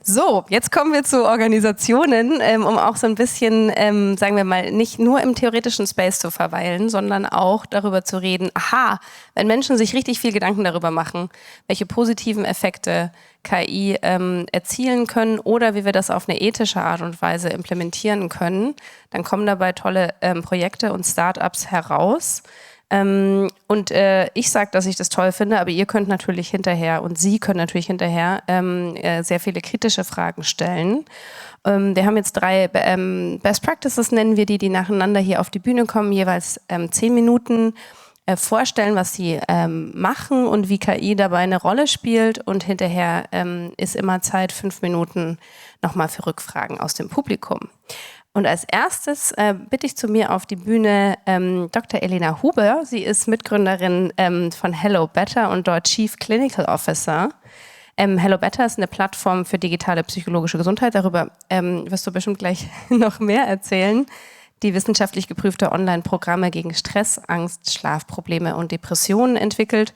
So, jetzt kommen wir zu Organisationen, um auch so ein bisschen, sagen wir mal, nicht nur im theoretischen Space zu verweilen, sondern auch darüber zu reden, aha, wenn Menschen sich richtig viel Gedanken darüber machen, welche positiven Effekte KI erzielen können oder wie wir das auf eine ethische Art und Weise implementieren können, dann kommen dabei tolle Projekte und Start-ups heraus. Ich sage, dass ich das toll finde, aber ihr könnt natürlich hinterher und Sie können natürlich hinterher sehr viele kritische Fragen stellen. Wir haben jetzt 3 Best Practices, nennen wir die nacheinander hier auf die Bühne kommen, jeweils 10 Minuten vorstellen, was sie machen und wie KI dabei eine Rolle spielt. Und hinterher ist immer Zeit, 5 Minuten nochmal für Rückfragen aus dem Publikum. Und als erstes bitte ich zu mir auf die Bühne Dr. Elena Huber. Sie ist Mitgründerin von HelloBetter und dort Chief Clinical Officer. HelloBetter ist eine Plattform für digitale psychologische Gesundheit. Darüber wirst du bestimmt gleich noch mehr erzählen. Die wissenschaftlich geprüfte Online-Programme gegen Stress, Angst, Schlafprobleme und Depressionen entwickelt.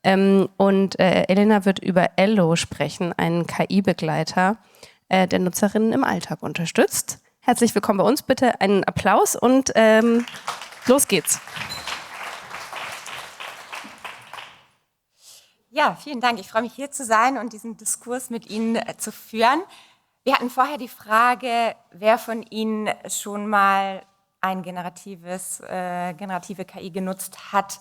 Elena wird über Ello sprechen, einen KI-Begleiter, der Nutzerinnen im Alltag unterstützt. Herzlich willkommen bei uns, bitte einen Applaus und los geht's. Ja, vielen Dank. Ich freue mich, hier zu sein und diesen Diskurs mit Ihnen zu führen. Wir hatten vorher die Frage, wer von Ihnen schon mal ein generative KI genutzt hat.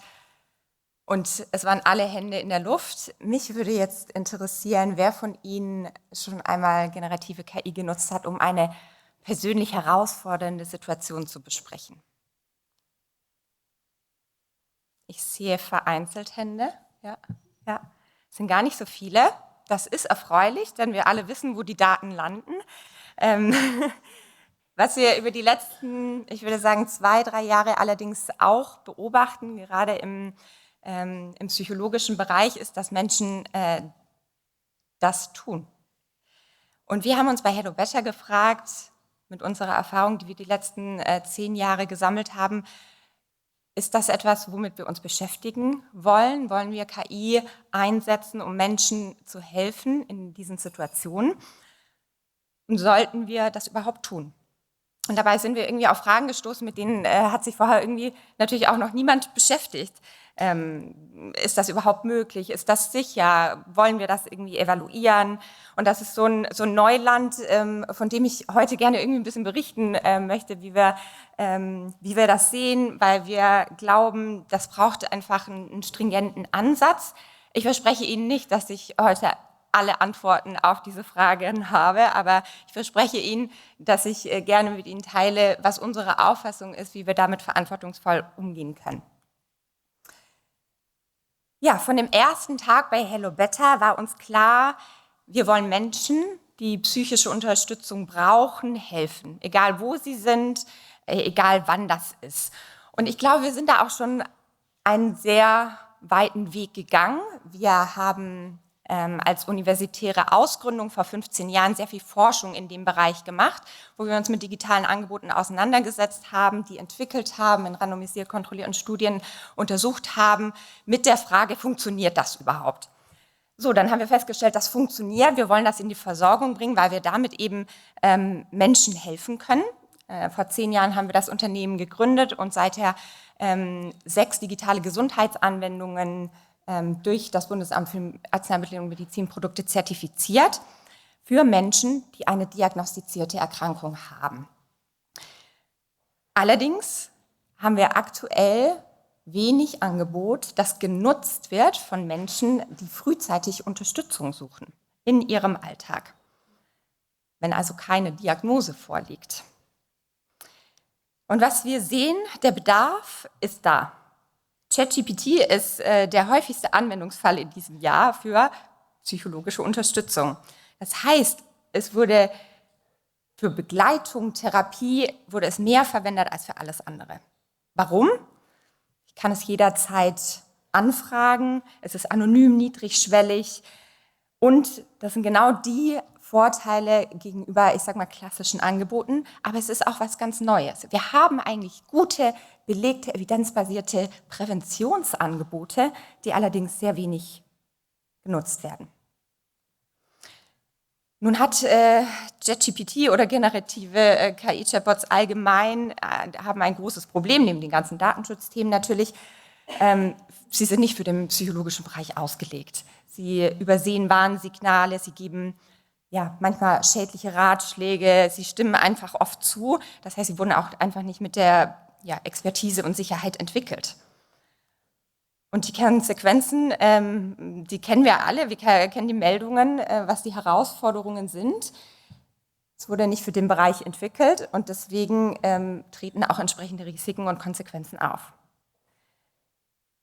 Und es waren alle Hände in der Luft. Mich würde jetzt interessieren, wer von Ihnen schon einmal generative KI genutzt hat, um eine persönlich herausfordernde Situation zu besprechen. Ich sehe vereinzelt Hände. Ja, es sind gar nicht so viele. Das ist erfreulich, denn wir alle wissen, wo die Daten landen. Was wir über die letzten, ich würde sagen, 2, 3 Jahre allerdings auch beobachten, gerade im psychologischen Bereich, ist, dass Menschen das tun. Und wir haben uns bei HelloBetter gefragt, mit unserer Erfahrung, die wir die letzten 10 Jahre gesammelt haben, ist das etwas, womit wir uns beschäftigen wollen? Wollen wir KI einsetzen, um Menschen zu helfen in diesen Situationen? Und sollten wir das überhaupt tun? Und dabei sind wir irgendwie auf Fragen gestoßen, mit denen hat sich vorher irgendwie natürlich auch noch niemand beschäftigt. Ist das überhaupt möglich? Ist das sicher? Wollen wir das irgendwie evaluieren? Und das ist so ein Neuland, von dem ich heute gerne irgendwie ein bisschen berichten möchte, wie wir das sehen, weil wir glauben, das braucht einfach einen stringenten Ansatz. Ich verspreche Ihnen nicht, dass ich heute alle Antworten auf diese Fragen habe, aber ich verspreche Ihnen, dass ich gerne mit Ihnen teile, was unsere Auffassung ist, wie wir damit verantwortungsvoll umgehen können. Ja, von dem ersten Tag bei HelloBetter war uns klar, wir wollen Menschen, die psychische Unterstützung brauchen, helfen. Egal wo sie sind, egal wann das ist. Und ich glaube, wir sind da auch schon einen sehr weiten Weg gegangen. Wir haben als universitäre Ausgründung vor 15 Jahren sehr viel Forschung in dem Bereich gemacht, wo wir uns mit digitalen Angeboten auseinandergesetzt haben, die entwickelt haben, in randomisiert kontrollierten Studien untersucht haben, mit der Frage, funktioniert das überhaupt? So, dann haben wir festgestellt, das funktioniert. Wir wollen das in die Versorgung bringen, weil wir damit eben Menschen helfen können. Vor 10 Jahren haben wir das Unternehmen gegründet und seither 6 digitale Gesundheitsanwendungen durch das Bundesamt für Arzneimittel und Medizinprodukte zertifiziert für Menschen, die eine diagnostizierte Erkrankung haben. Allerdings haben wir aktuell wenig Angebot, das genutzt wird von Menschen, die frühzeitig Unterstützung suchen in ihrem Alltag, wenn also keine Diagnose vorliegt. Und was wir sehen, der Bedarf ist da. ChatGPT ist der häufigste Anwendungsfall in diesem Jahr für psychologische Unterstützung. Das heißt, es wurde für Begleitung, Therapie, wurde es mehr verwendet als für alles andere. Warum? Ich kann es jederzeit anfragen, es ist anonym, niedrigschwellig und das sind genau die Vorteile gegenüber, ich sag mal, klassischen Angeboten, aber es ist auch was ganz Neues. Wir haben eigentlich gute, belegte, evidenzbasierte Präventionsangebote, die allerdings sehr wenig genutzt werden. Nun hat ChatGPT oder generative KI-Chatbots allgemein haben ein großes Problem, neben den ganzen Datenschutzthemen natürlich. Sie sind nicht für den psychologischen Bereich ausgelegt. Sie übersehen Warnsignale, sie geben manchmal schädliche Ratschläge, sie stimmen einfach oft zu. Das heißt, sie wurden auch einfach nicht mit der Expertise und Sicherheit entwickelt. Und die Konsequenzen, die kennen wir alle, wir kennen die Meldungen, was die Herausforderungen sind. Es wurde nicht für den Bereich entwickelt und deswegen treten auch entsprechende Risiken und Konsequenzen auf.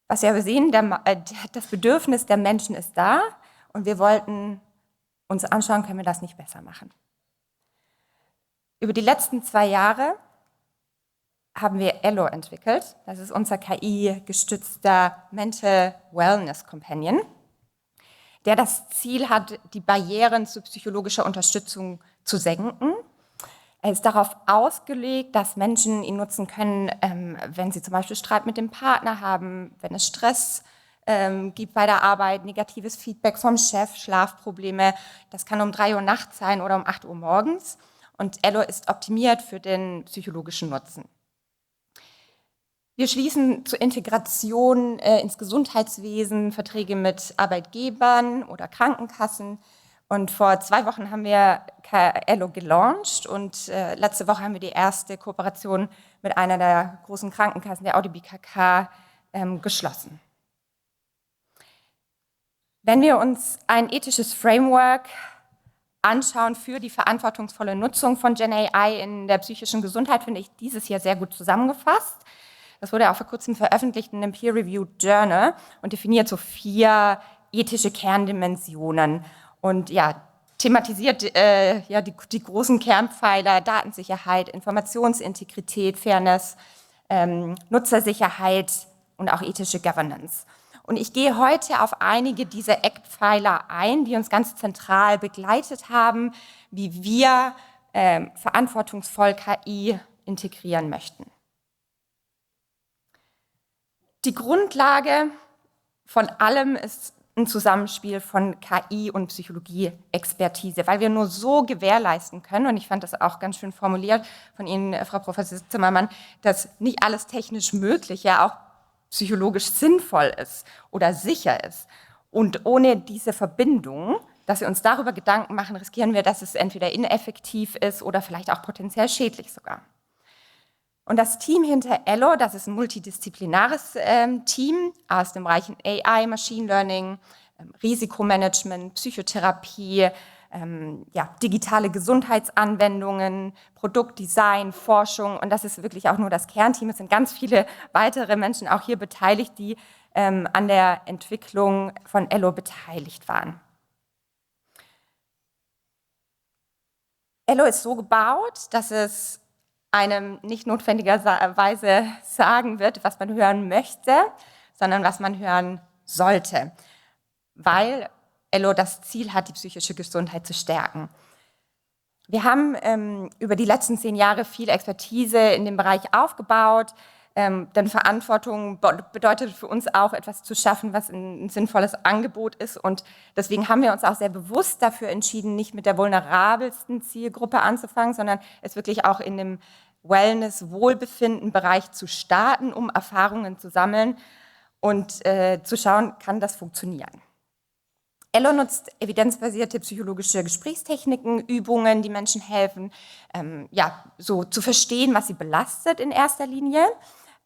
Was wir aber sehen, das Bedürfnis der Menschen ist da und wir wollten uns anschauen, können wir das nicht besser machen. Über die letzten 2 Jahre haben wir Ello entwickelt. Das ist unser KI-gestützter Mental Wellness Companion, der das Ziel hat, die Barrieren zu psychologischer Unterstützung zu senken. Er ist darauf ausgelegt, dass Menschen ihn nutzen können, wenn sie zum Beispiel Streit mit dem Partner haben, wenn es Stress gibt bei der Arbeit, negatives Feedback vom Chef, Schlafprobleme. Das kann um 3 Uhr nachts sein oder um 8 Uhr morgens. Und Ello ist optimiert für den psychologischen Nutzen. Wir schließen zur Integration ins Gesundheitswesen Verträge mit Arbeitgebern oder Krankenkassen. Und vor 2 Wochen haben wir Ello gelauncht und letzte Woche haben wir die erste Kooperation mit einer der großen Krankenkassen, der BKK, geschlossen. Wenn wir uns ein ethisches Framework anschauen für die verantwortungsvolle Nutzung von Gen AI in der psychischen Gesundheit, finde ich dieses hier sehr gut zusammengefasst. Das wurde auch vor kurzem veröffentlicht in einem Peer-Reviewed Journal und definiert so 4 ethische Kerndimensionen und thematisiert die großen Kernpfeiler Datensicherheit, Informationsintegrität, Fairness, Nutzersicherheit und auch ethische Governance. Und ich gehe heute auf einige dieser Eckpfeiler ein, die uns ganz zentral begleitet haben, wie wir verantwortungsvoll KI integrieren möchten. Die Grundlage von allem ist ein Zusammenspiel von KI und Psychologie-Expertise, weil wir nur so gewährleisten können, und ich fand das auch ganz schön formuliert von Ihnen, Frau Professor Zimmermann, dass nicht alles technisch Mögliche auch psychologisch sinnvoll ist oder sicher ist. Und ohne diese Verbindung, dass wir uns darüber Gedanken machen, riskieren wir, dass es entweder ineffektiv ist oder vielleicht auch potenziell schädlich sogar. Und das Team hinter Ello, das ist ein multidisziplinares Team aus den Bereichen AI, Machine Learning, Risikomanagement, Psychotherapie, digitale Gesundheitsanwendungen, Produktdesign, Forschung. Und das ist wirklich auch nur das Kernteam. Es sind ganz viele weitere Menschen auch hier beteiligt, die an der Entwicklung von Ello beteiligt waren. Ello ist so gebaut, dass es einem nicht notwendigerweise sagen wird, was man hören möchte, sondern was man hören sollte, weil Ello das Ziel hat, die psychische Gesundheit zu stärken. Wir haben über die letzten 10 Jahre viel Expertise in dem Bereich aufgebaut, denn Verantwortung bedeutet für uns auch, etwas zu schaffen, was ein sinnvolles Angebot ist, und deswegen haben wir uns auch sehr bewusst dafür entschieden, nicht mit der vulnerabelsten Zielgruppe anzufangen, sondern es wirklich auch in dem Wellness-Wohlbefinden-Bereich zu starten, um Erfahrungen zu sammeln und zu schauen, kann das funktionieren. Ello nutzt evidenzbasierte psychologische Gesprächstechniken, Übungen, die Menschen helfen, so zu verstehen, was sie belastet in erster Linie,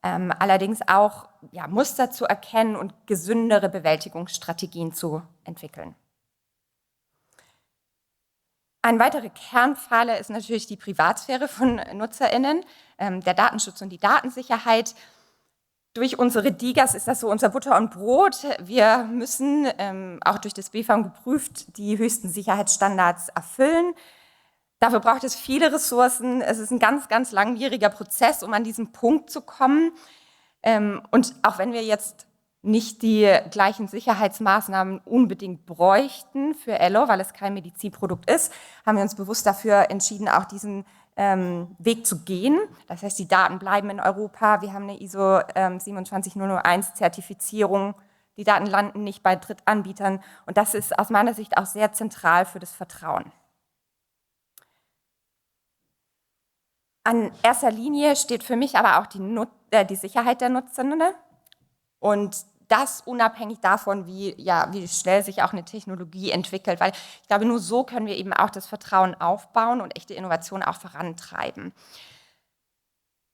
allerdings auch Muster zu erkennen und gesündere Bewältigungsstrategien zu entwickeln. Ein weiterer Kernpfeiler ist natürlich die Privatsphäre von NutzerInnen, der Datenschutz und die Datensicherheit. Durch unsere DIGAs ist das so unser Butter und Brot. Wir müssen, auch durch das BfArM geprüft, die höchsten Sicherheitsstandards erfüllen. Dafür braucht es viele Ressourcen. Es ist ein ganz, ganz langwieriger Prozess, um an diesen Punkt zu kommen. Und auch wenn wir jetzt nicht die gleichen Sicherheitsmaßnahmen unbedingt bräuchten für Ello, weil es kein Medizinprodukt ist, haben wir uns bewusst dafür entschieden, auch diesen Weg zu gehen. Das heißt, die Daten bleiben in Europa. Wir haben eine ISO 27001 Zertifizierung. Die Daten landen nicht bei Drittanbietern. Und das ist aus meiner Sicht auch sehr zentral für das Vertrauen. An erster Linie steht für mich aber auch die Sicherheit der Nutzenden und das unabhängig davon, wie schnell sich auch eine Technologie entwickelt, weil ich glaube, nur so können wir eben auch das Vertrauen aufbauen und echte Innovation auch vorantreiben.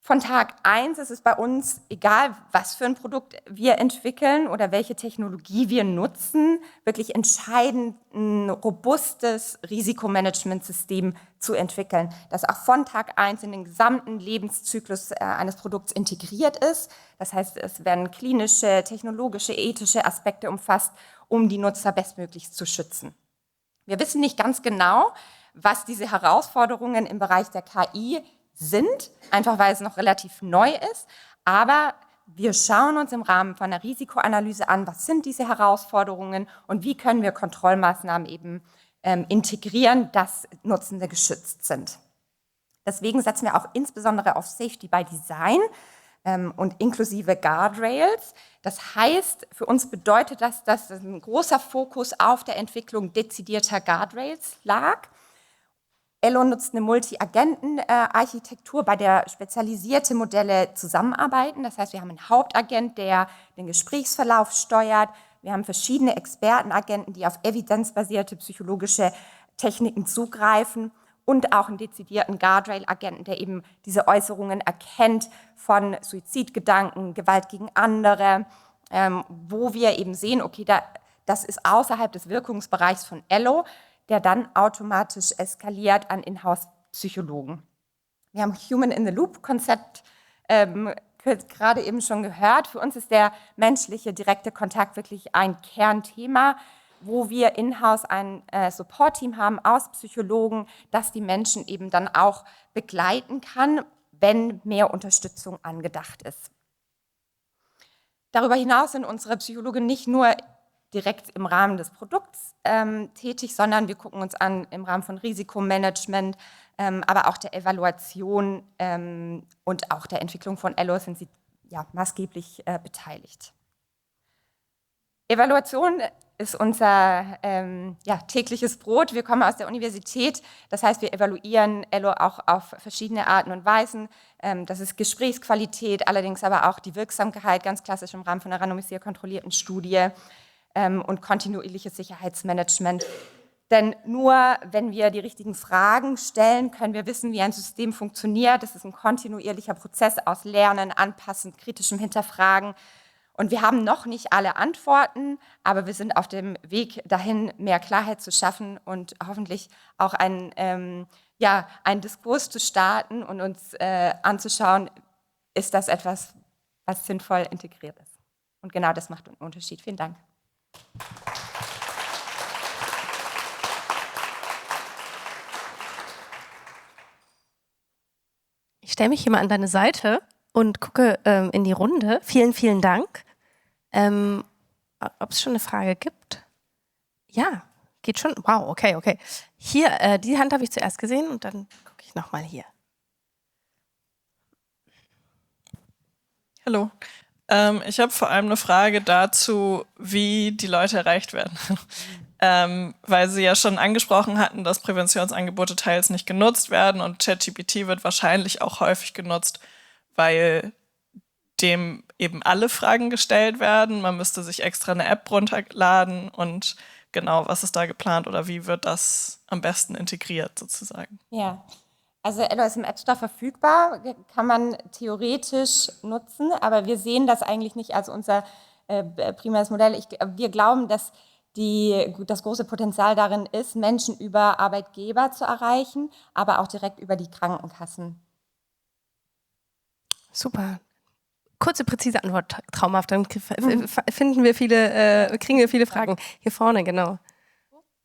Von Tag 1 ist es bei uns egal, was für ein Produkt wir entwickeln oder welche Technologie wir nutzen, wirklich entscheidend ein robustes Risikomanagementsystem zu entwickeln, das auch von Tag 1 in den gesamten Lebenszyklus eines Produkts integriert ist. Das heißt, es werden klinische, technologische, ethische Aspekte umfasst, um die Nutzer bestmöglich zu schützen. Wir wissen nicht ganz genau, was diese Herausforderungen im Bereich der KI sind, einfach weil es noch relativ neu ist, aber wir schauen uns im Rahmen von einer Risikoanalyse an, was sind diese Herausforderungen und wie können wir Kontrollmaßnahmen eben integrieren, dass Nutzende geschützt sind. Deswegen setzen wir auch insbesondere auf Safety by Design und inklusive Guardrails. Das heißt, für uns bedeutet das, dass ein großer Fokus auf der Entwicklung dezidierter Guardrails lag. Ello nutzt eine Multi-Agenten-Architektur, bei der spezialisierte Modelle zusammenarbeiten. Das heißt, wir haben einen Hauptagent, der den Gesprächsverlauf steuert. Wir haben verschiedene Expertenagenten, die auf evidenzbasierte psychologische Techniken zugreifen und auch einen dezidierten Guardrail-Agenten, der eben diese Äußerungen erkennt von Suizidgedanken, Gewalt gegen andere, wo wir eben sehen, okay, das ist außerhalb des Wirkungsbereichs von Ello, der dann automatisch eskaliert an Inhouse-Psychologen. Wir haben Human-in-the-Loop-Konzept gerade eben schon gehört. Für uns ist der menschliche direkte Kontakt wirklich ein Kernthema, wo wir in-house ein Support-Team haben aus Psychologen, das die Menschen eben dann auch begleiten kann, wenn mehr Unterstützung angedacht ist. Darüber hinaus sind unsere Psychologen nicht nur direkt im Rahmen des Produkts tätig, sondern wir gucken uns an im Rahmen von Risikomanagement, aber auch der Evaluation und auch der Entwicklung von Ello sind sie maßgeblich beteiligt. Evaluation ist unser tägliches Brot. Wir kommen aus der Universität, das heißt, wir evaluieren Ello auch auf verschiedene Arten und Weisen. Das ist Gesprächsqualität, allerdings aber auch die Wirksamkeit, ganz klassisch im Rahmen von einer randomisiert kontrollierten Studie. Und kontinuierliches Sicherheitsmanagement. Denn nur wenn wir die richtigen Fragen stellen, können wir wissen, wie ein System funktioniert. Das ist ein kontinuierlicher Prozess aus Lernen, Anpassen, kritischem Hinterfragen. Und wir haben noch nicht alle Antworten, aber wir sind auf dem Weg dahin, mehr Klarheit zu schaffen und hoffentlich auch einen Diskurs zu starten und uns anzuschauen, ist das etwas, was sinnvoll integriert ist. Und genau das macht einen Unterschied. Vielen Dank. Ich stelle mich hier mal an deine Seite und gucke in die Runde. Vielen, vielen Dank. Ob es schon eine Frage gibt? Ja, geht schon. Wow, okay. Hier, die Hand habe ich zuerst gesehen und dann gucke ich nochmal hier. Hallo. Ich habe vor allem eine Frage dazu, wie die Leute erreicht werden. Weil Sie ja schon angesprochen hatten, dass Präventionsangebote teils nicht genutzt werden und ChatGPT wird wahrscheinlich auch häufig genutzt, weil dem eben alle Fragen gestellt werden. Man müsste sich extra eine App runterladen und genau, was ist da geplant oder wie wird das am besten integriert sozusagen? Ja. Also Ello ist im App Store verfügbar, kann man theoretisch nutzen, aber wir sehen das eigentlich nicht als unser primäres Modell. Wir glauben, dass das große Potenzial darin ist, Menschen über Arbeitgeber zu erreichen, aber auch direkt über die Krankenkassen. Super. Kurze, präzise Antwort, traumhaft. Dann kriegen wir viele Fragen. Hier vorne, genau.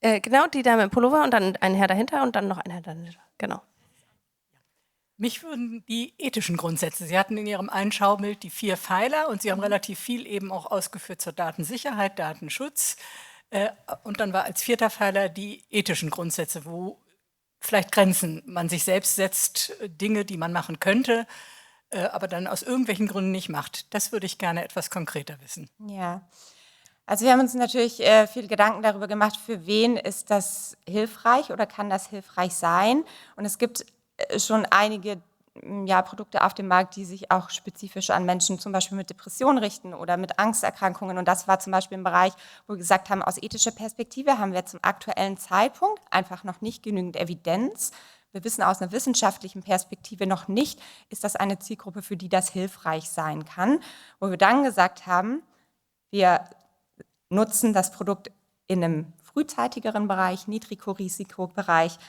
Genau, die Dame im Pullover und dann ein Herr dahinter und dann noch ein Herr dahinter. Genau. Mich würden die ethischen Grundsätze, Sie hatten in Ihrem Einschaubild die 4 Pfeiler und Sie haben relativ viel eben auch ausgeführt zur Datensicherheit, Datenschutz. Und dann war als 4. Pfeiler die ethischen Grundsätze, wo vielleicht Grenzen man sich selbst setzt, Dinge, die man machen könnte, aber dann aus irgendwelchen Gründen nicht macht. Das würde ich gerne etwas konkreter wissen. Ja, also wir haben uns natürlich viel Gedanken darüber gemacht, für wen ist das hilfreich oder kann das hilfreich sein. Und es gibt schon einige Produkte auf dem Markt, die sich auch spezifisch an Menschen zum Beispiel mit Depressionen richten oder mit Angsterkrankungen. Und das war zum Beispiel ein Bereich, wo wir gesagt haben, aus ethischer Perspektive haben wir zum aktuellen Zeitpunkt einfach noch nicht genügend Evidenz. Wir wissen aus einer wissenschaftlichen Perspektive noch nicht, ist das eine Zielgruppe, für die das hilfreich sein kann. Wo wir dann gesagt haben, wir nutzen das Produkt in einem frühzeitigeren Bereich, Niedrigrisikobereich,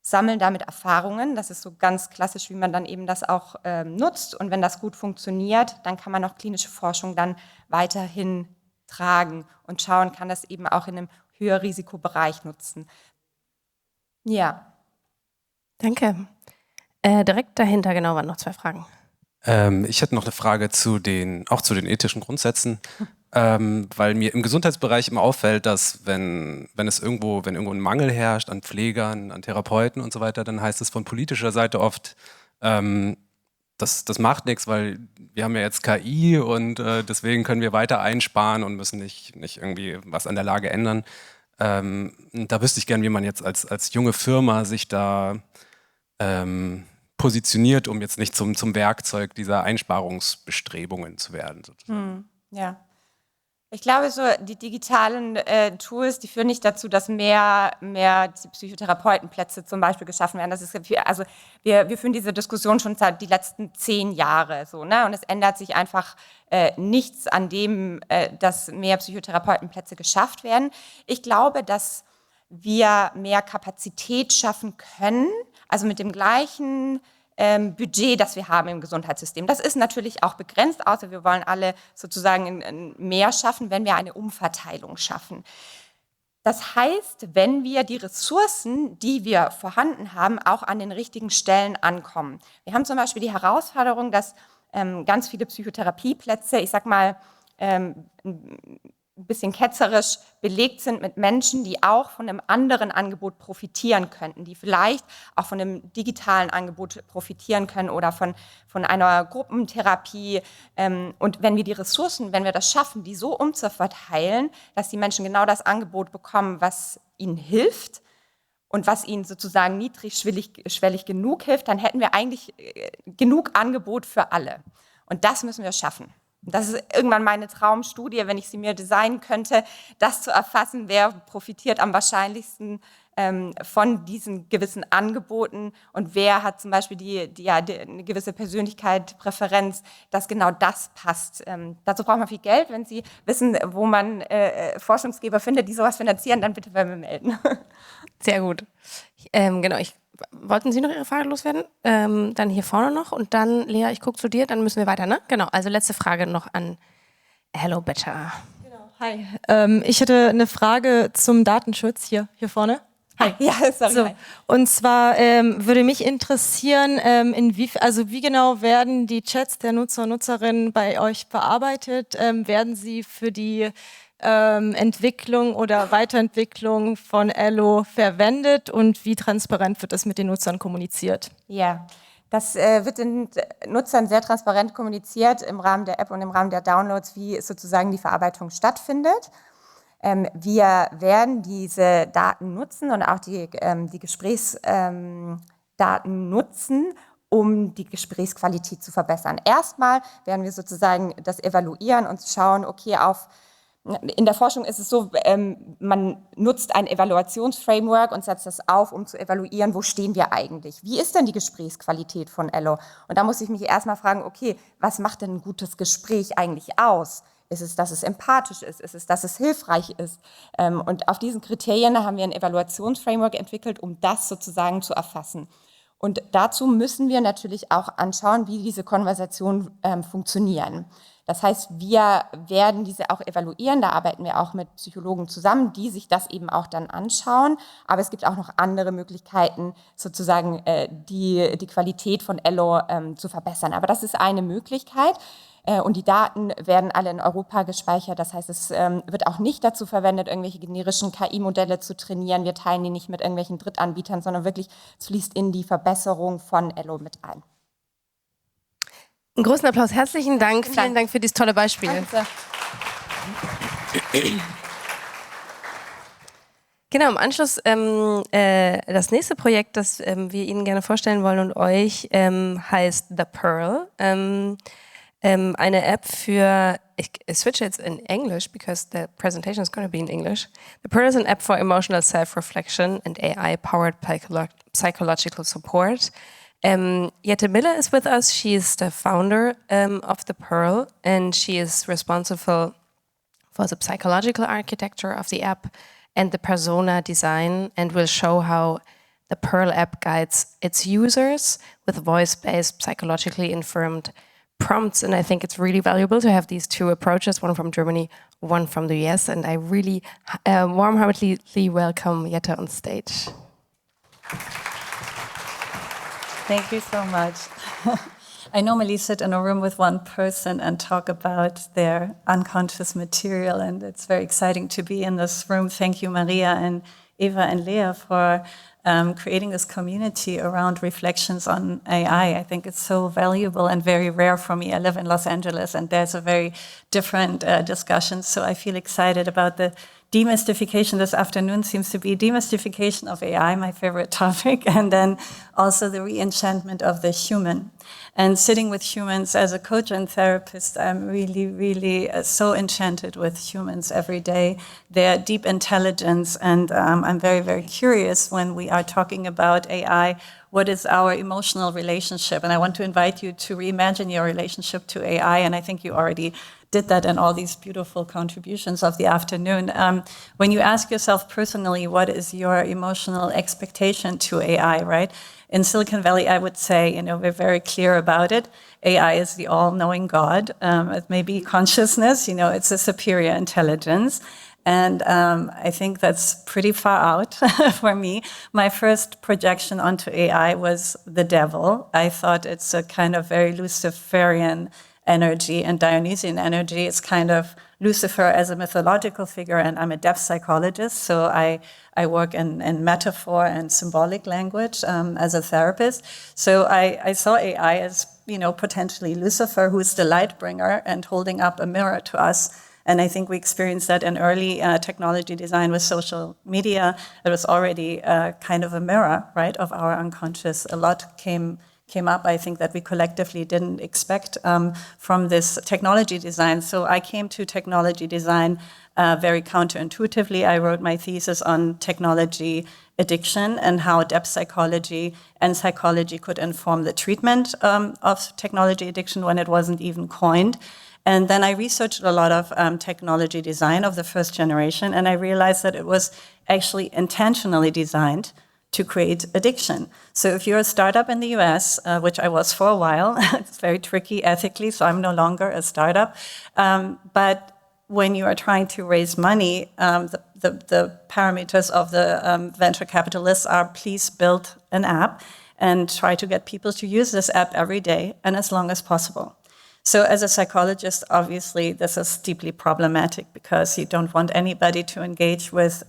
sammeln damit Erfahrungen. Das ist so ganz klassisch, wie man dann eben das auch nutzt. Und wenn das gut funktioniert, dann kann man auch klinische Forschung dann weiterhin tragen und schauen, kann das eben auch in einem höheren Risikobereich nutzen. Ja. Danke. Direkt dahinter, genau, waren noch 2 Fragen. Ich hätte noch eine Frage zu den ethischen Grundsätzen, weil mir im Gesundheitsbereich immer auffällt, dass wenn irgendwo ein Mangel herrscht an Pflegern, an Therapeuten und so weiter, dann heißt es von politischer Seite oft, das macht nichts, weil wir haben ja jetzt KI und deswegen können wir weiter einsparen und müssen nicht irgendwie was an der Lage ändern. Da wüsste ich gern, wie man jetzt als junge Firma sich da positioniert, um jetzt nicht zum Werkzeug dieser Einsparungsbestrebungen zu werden. Sozusagen. Ja. Ich glaube, so die digitalen Tools, die führen nicht dazu, dass mehr Psychotherapeutenplätze zum Beispiel geschaffen werden. Das ist, also wir führen diese Diskussion schon seit die letzten 10 Jahre so, ne? Und es ändert sich einfach nichts an dem, dass mehr Psychotherapeutenplätze geschafft werden. Ich glaube, dass wir mehr Kapazität schaffen können, also mit dem gleichen Budget, das wir haben im Gesundheitssystem. Das ist natürlich auch begrenzt, außer wir wollen alle sozusagen mehr schaffen, wenn wir eine Umverteilung schaffen. Das heißt, wenn wir die Ressourcen, die wir vorhanden haben, auch an den richtigen Stellen ankommen. Wir haben zum Beispiel die Herausforderung, dass ganz viele Psychotherapieplätze, ich sag mal, ein bisschen ketzerisch belegt sind mit Menschen, die auch von einem anderen Angebot profitieren könnten, die vielleicht auch von einem digitalen Angebot profitieren können oder von einer Gruppentherapie. Und wenn wir die Ressourcen, wenn wir das schaffen, die so umzuverteilen, dass die Menschen genau das Angebot bekommen, was ihnen hilft und was ihnen sozusagen niedrigschwellig genug hilft, dann hätten wir eigentlich genug Angebot für alle. Und das müssen wir schaffen. Das ist irgendwann meine Traumstudie, wenn ich sie mir designen könnte, das zu erfassen, wer profitiert am wahrscheinlichsten von diesen gewissen Angeboten und wer hat zum Beispiel eine gewisse Persönlichkeit, Präferenz, dass genau das passt. Dazu braucht man viel Geld. Wenn Sie wissen, wo man Forschungsgeber findet, die sowas finanzieren, dann bitte bei mir melden. Sehr gut. Genau, wollten Sie noch Ihre Frage loswerden? Dann hier vorne noch und dann, Lea, ich gucke zu dir, dann müssen wir weiter, ne? Genau, also letzte Frage noch an HelloBetter. Genau, hi. Ich hätte eine Frage zum Datenschutz hier vorne. Hi. Ja, sorry. So, und zwar würde mich interessieren, wie genau werden die Chats der Nutzer und Nutzerinnen bei euch bearbeitet? Werden sie für die Entwicklung oder Weiterentwicklung von Ello verwendet und wie transparent wird das mit den Nutzern kommuniziert? Ja, das wird den Nutzern sehr transparent kommuniziert im Rahmen der App und im Rahmen der Downloads, wie sozusagen die Verarbeitung stattfindet. Wir werden diese Daten nutzen und auch die Gesprächsdaten nutzen, um die Gesprächsqualität zu verbessern. Erstmal werden wir sozusagen das evaluieren und schauen, okay, in der Forschung ist es so, man nutzt ein Evaluationsframework und setzt das auf, um zu evaluieren, wo stehen wir eigentlich? Wie ist denn die Gesprächsqualität von Ello? Und da muss ich mich erstmal fragen, okay, was macht denn ein gutes Gespräch eigentlich aus? Ist es, dass es empathisch ist? Ist es, dass es hilfreich ist? Und auf diesen Kriterien haben wir ein Evaluationsframework entwickelt, um das sozusagen zu erfassen. Und dazu müssen wir natürlich auch anschauen, wie diese Konversationen funktionieren. Das heißt, wir werden diese auch evaluieren, da arbeiten wir auch mit Psychologen zusammen, die sich das eben auch dann anschauen. Aber es gibt auch noch andere Möglichkeiten, sozusagen die Qualität von Ello zu verbessern. Aber das ist eine Möglichkeit. Und die Daten werden alle in Europa gespeichert. Das heißt, es wird auch nicht dazu verwendet, irgendwelche generischen KI-Modelle zu trainieren. Wir teilen die nicht mit irgendwelchen Drittanbietern, sondern wirklich, es fließt in die Verbesserung von Ello mit ein. Einen großen Applaus, herzlichen Dank. Vielen Dank für dieses tolle Beispiel. Danke. Genau, im Anschluss das nächste Projekt, das wir Ihnen gerne vorstellen wollen und euch, heißt The Pearl. Eine App für, ich switch jetzt in English because the presentation is going to be in English. The Pearl is an app for emotional self-reflection and AI-powered psychological support. Jette Miller is with us. She is the founder of The Pearl, and she is responsible for the psychological architecture of the app and the persona design, and will show how the Pearl app guides its users with voice-based, psychologically informed prompts. And I think it's really valuable to have these two approaches, one from Germany, one from the US. And I really warm-heartedly welcome Jette on stage. Thank you so much. I normally sit in a room with one person and talk about their unconscious material, and it's very exciting to be in this room. Thank you, Maria and Eva and Lea, for creating this community around reflections on AI. I think it's so valuable and very rare for me. I live in Los Angeles, and there's a very different discussion, so I feel excited about the demystification. This afternoon seems to be demystification of AI, my favorite topic, and then also the re-enchantment of the human. And sitting with humans as a coach and therapist, I'm really so enchanted with humans every day, their deep intelligence, and I'm very curious when we are talking about AI, what is our emotional relationship? And I want to invite you to reimagine your relationship to AI, and I think you already did that in all these beautiful contributions of the afternoon. When you ask yourself personally, what is your emotional expectation to AI, right? In Silicon Valley, I would say, we're very clear about it. AI is the all-knowing God. It may be consciousness, it's a superior intelligence. And I think that's pretty far out for me. My first projection onto AI was the devil. I thought it's a kind of very Luciferian energy and Dionysian energy. It's kind of Lucifer as a mythological figure, and I'm a depth psychologist, so I work in metaphor and symbolic language as a therapist. So I saw AI as, potentially Lucifer, who's the light bringer and holding up a mirror to us. And I think we experienced that in early technology design with social media. It was already kind of a mirror, right, of our unconscious. A lot came up, I think, that we collectively didn't expect from this technology design. So I came to technology design very counterintuitively. I wrote my thesis on technology addiction and how depth psychology and psychology could inform the treatment of technology addiction when it wasn't even coined. And then I researched a lot of technology design of the first generation, and I realized that it was actually intentionally designed to create addiction. So if you're a startup in the US, which I was for a while, it's very tricky ethically, so I'm no longer a startup. But when you are trying to raise money, the parameters of the venture capitalists are please build an app and try to get people to use this app every day and as long as possible. So as a psychologist, obviously, this is deeply problematic because you don't want anybody to engage with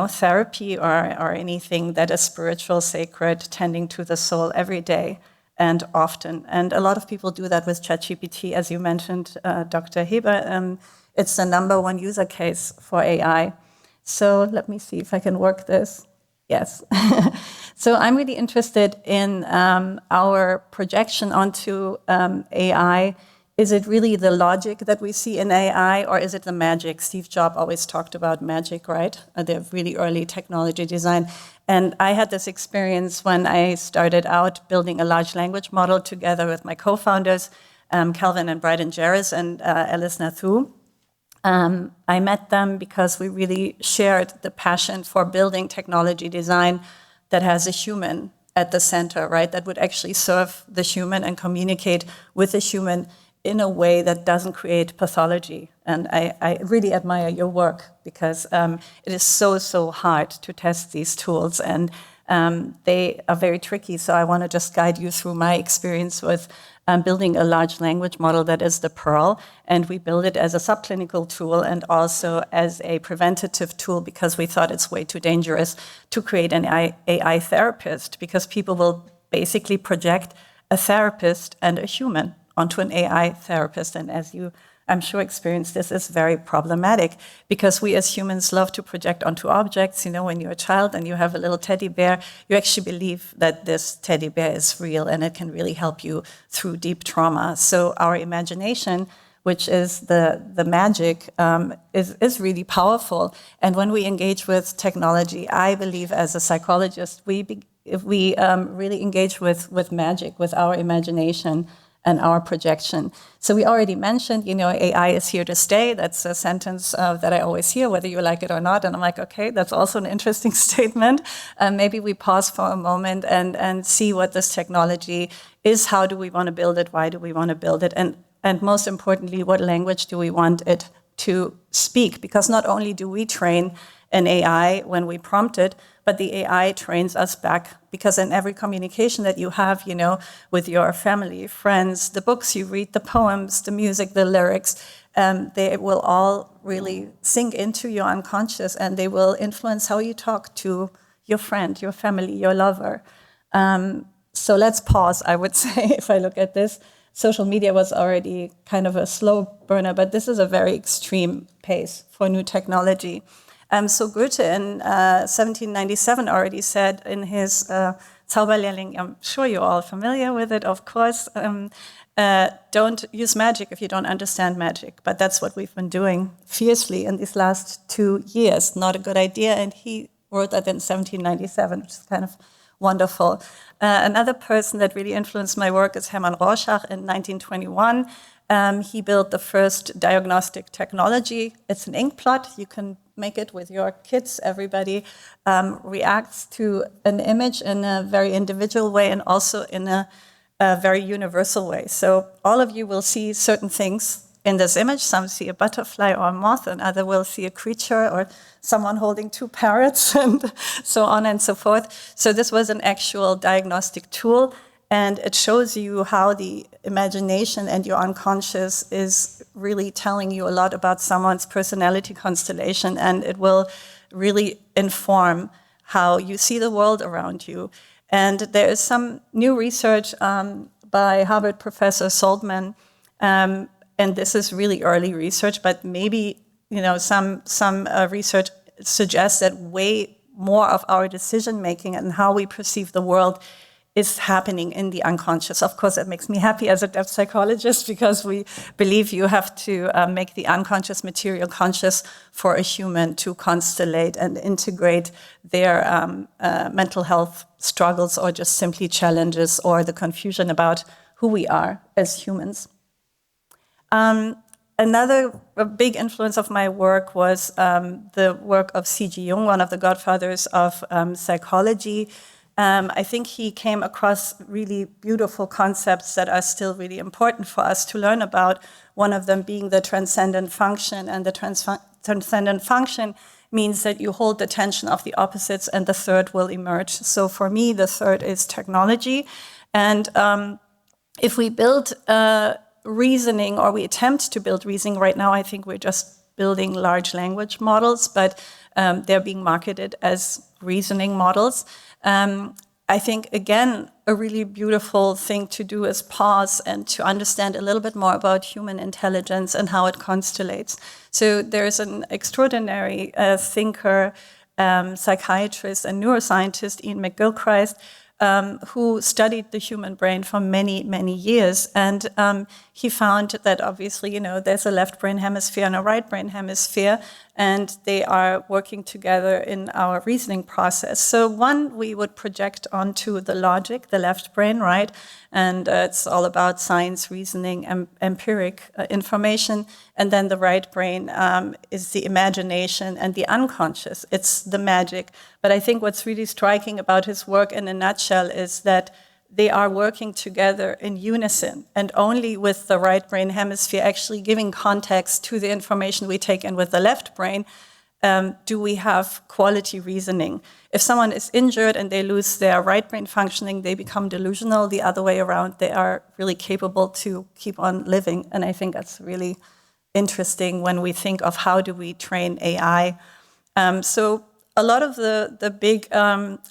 therapy or anything that is spiritual, sacred, tending to the soul every day and often. And a lot of people do that with ChatGPT, as you mentioned, Dr. Heber. It's the #1 user case for AI. So let me see if I can work this. Yes. So I'm really interested in our projection onto AI. Is it really the logic that we see in AI, or is it the magic? Steve Jobs always talked about magic, right? The really early technology design. And I had this experience when I started out building a large language model together with my co-founders, Calvin and Bryden Jarris and Alice Nathu. I met them because we really shared the passion for building technology design that has a human at the center, right? That would actually serve the human and communicate with the human in a way that doesn't create pathology. And I really admire your work because it is so hard to test these tools, and they are very tricky. So I want to just guide you through my experience with building a large language model that is the Pearl. And we build it as a subclinical tool and also as a preventative tool because we thought it's way too dangerous to create an AI therapist, because people will basically project a therapist and a human onto an AI therapist. And as you I'm sure experienced this, is very problematic because we as humans love to project onto objects. You know, when you're a child and you have a little teddy bear, you actually believe that this teddy bear is real and it can really help you through deep trauma. So our imagination, which is the magic, is really powerful. And when we engage with technology, I believe as a psychologist, if we really engage with magic, with our imagination and our projection. So we already mentioned, you know, AI is here to stay. That's a sentence that I always hear, whether you like it or not. And I'm like, okay, that's also an interesting statement. Maybe we pause for a moment and see what this technology is. How do we want to build it? Why do we want to build it? And most importantly, what language do we want it to speak? Because not only do we train an AI when we prompt it, but the AI trains us back, because in every communication that you have, you know, with your family, friends, the books you read, the poems, the music, the lyrics, they will all really sink into your unconscious, and they will influence how you talk to your friend, your family, your lover. So let's pause, I would say, if I look at this. Social media was already kind of a slow burner, but this is a very extreme pace for new technology. So Goethe in 1797 already said in his Zauberlehrling, I'm sure you're all familiar with it, of course, don't use magic if you don't understand magic. But that's what we've been doing fiercely in these last 2 years. Not a good idea, and he wrote that in 1797, which is kind of wonderful. Another person that really influenced my work is Hermann Rorschach in 1921. He built the first diagnostic technology. It's an ink plot. You can make it with your kids. Everybody reacts to an image in a very individual way and also in a very universal way. So all of you will see certain things in this image. Some see a butterfly or a moth, and others will see a creature or someone holding 2 parrots and so on and so forth. So this was an actual diagnostic tool, and it shows you how the imagination and your unconscious is really telling you a lot about someone's personality constellation, and it will really inform how you see the world around you. And there is some new research by Harvard professor Saltman, and this is really early research, but maybe, you know, some research suggests that way more of our decision making and how we perceive the world is happening in the unconscious. Of course, it makes me happy as a depth psychologist, because we believe you have to make the unconscious material conscious for a human to constellate and integrate their mental health struggles or just simply challenges or the confusion about who we are as humans. Another big influence of my work was the work of C.G. Jung, one of the godfathers of psychology. I think he came across really beautiful concepts that are still really important for us to learn about, one of them being the transcendent function. And the transcendent function means that you hold the tension of the opposites and the third will emerge. So for me, the third is technology. And if we build reasoning, or we attempt to build reasoning right now, I think we're just building large language models, but they're being marketed as reasoning models. I think, again, a really beautiful thing to do is pause and to understand a little bit more about human intelligence and how it constellates. So there's an extraordinary thinker, psychiatrist and neuroscientist, Ian McGilchrist, who studied the human brain for many, many years. And he found that obviously, you know, there's a left brain hemisphere and a right brain hemisphere, and they are working together in our reasoning process. So one, we would project onto the logic, the left brain, right? And it's all about science, reasoning, empiric information. And then the right brain is the imagination and the unconscious. It's the magic. But I think what's really striking about his work in a nutshell is that they are working together in unison, and only with the right brain hemisphere actually giving context to the information we take in with the left brain do we have quality reasoning. If someone is injured and they lose their right brain functioning, they become delusional. The other way around, they are really capable to keep on living. And I think that's really interesting when we think of how do we train AI. So a lot of the big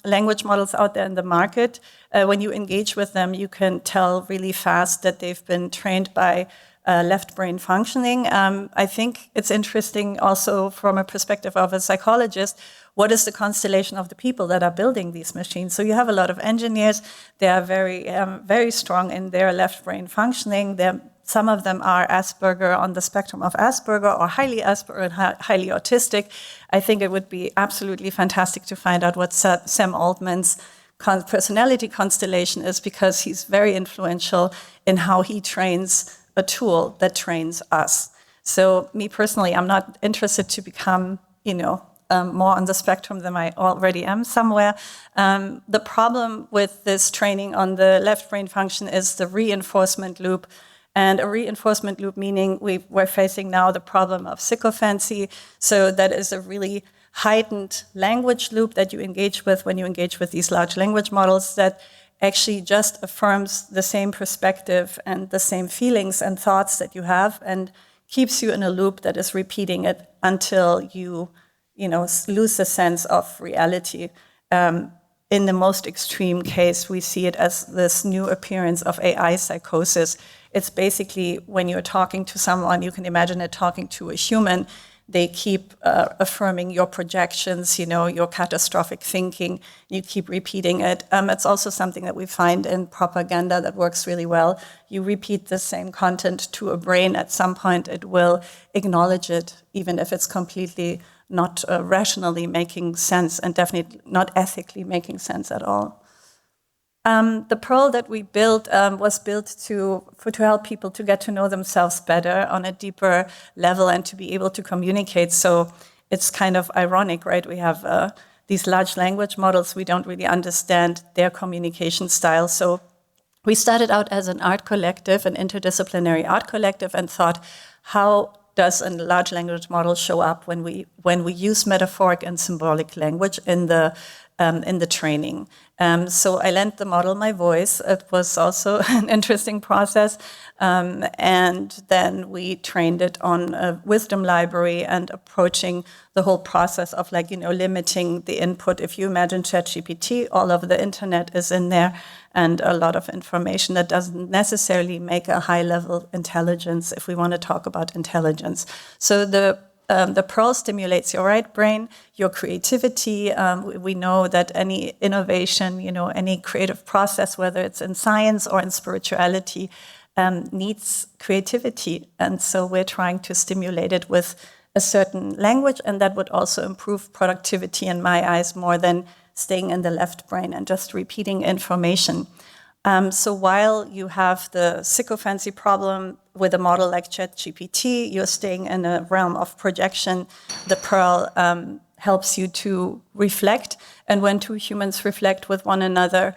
language models out there in the market, when you engage with them, you can tell really fast that they've been trained by left brain functioning. I think it's interesting also from a perspective of a psychologist, what is the constellation of the people that are building these machines? So you have a lot of engineers, they are very strong in their left brain functioning. Some of them are Asperger, on the spectrum of Asperger, or highly Asperger and highly autistic. I think it would be absolutely fantastic to find out what Sam Altman's personality constellation is, because he's very influential in how he trains a tool that trains us. So me personally, I'm not interested to become, more on the spectrum than I already am somewhere. The problem with this training on the left brain function is the reinforcement loop. And a reinforcement loop meaning we're facing now the problem of sycophancy. So that is a really heightened language loop that you engage with when you engage with these large language models that actually just affirms the same perspective and the same feelings and thoughts that you have, and keeps you in a loop that is repeating it until you lose the sense of reality. In the most extreme case, we see it as this new appearance of AI psychosis. It's basically when you're talking to someone, you can imagine it talking to a human, they keep affirming your projections, your catastrophic thinking, you keep repeating it. It's also something that we find in propaganda that works really well. You repeat the same content to a brain, at some point it will acknowledge it, even if it's completely not rationally making sense, and definitely not ethically making sense at all. The Pearl that we built was built to help people to get to know themselves better on a deeper level and to be able to communicate. So it's kind of ironic, right? We have these large language models. We don't really understand their communication style. So we started out as an art collective, an interdisciplinary art collective, and thought, how does a large language model show up when we use metaphoric and symbolic language in the training? So I lent the model my voice. It was also an interesting process. And then we trained it on a wisdom library and approaching the whole process of limiting the input. If you imagine ChatGPT, all of the internet is in there and a lot of information that doesn't necessarily make a high-level intelligence if we want to talk about intelligence. So the Pearl stimulates your right brain, your creativity. We know that any innovation, any creative process, whether it's in science or in spirituality, needs creativity. And so we're trying to stimulate it with a certain language, and that would also improve productivity in my eyes more than staying in the left brain and just repeating information. So while you have the sycophancy problem with a model like ChatGPT, you're staying in a realm of projection. The Pearl helps you to reflect. And when two humans reflect with one another,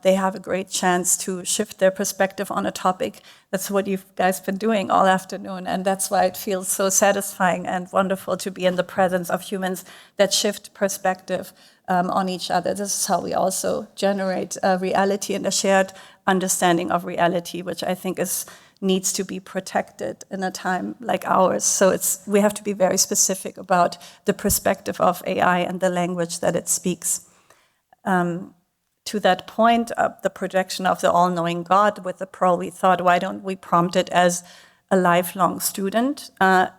they have a great chance to shift their perspective on a topic. That's what you guys been doing all afternoon. And that's why it feels so satisfying and wonderful to be in the presence of humans that shift perspective on each other. This is how we also generate reality and a shared understanding of reality, which I think needs to be protected in a time like ours. So we have to be very specific about the perspective of AI and the language that it speaks. To that point, the projection of the all-knowing God with the Pearl, we thought, why don't we prompt it as a lifelong student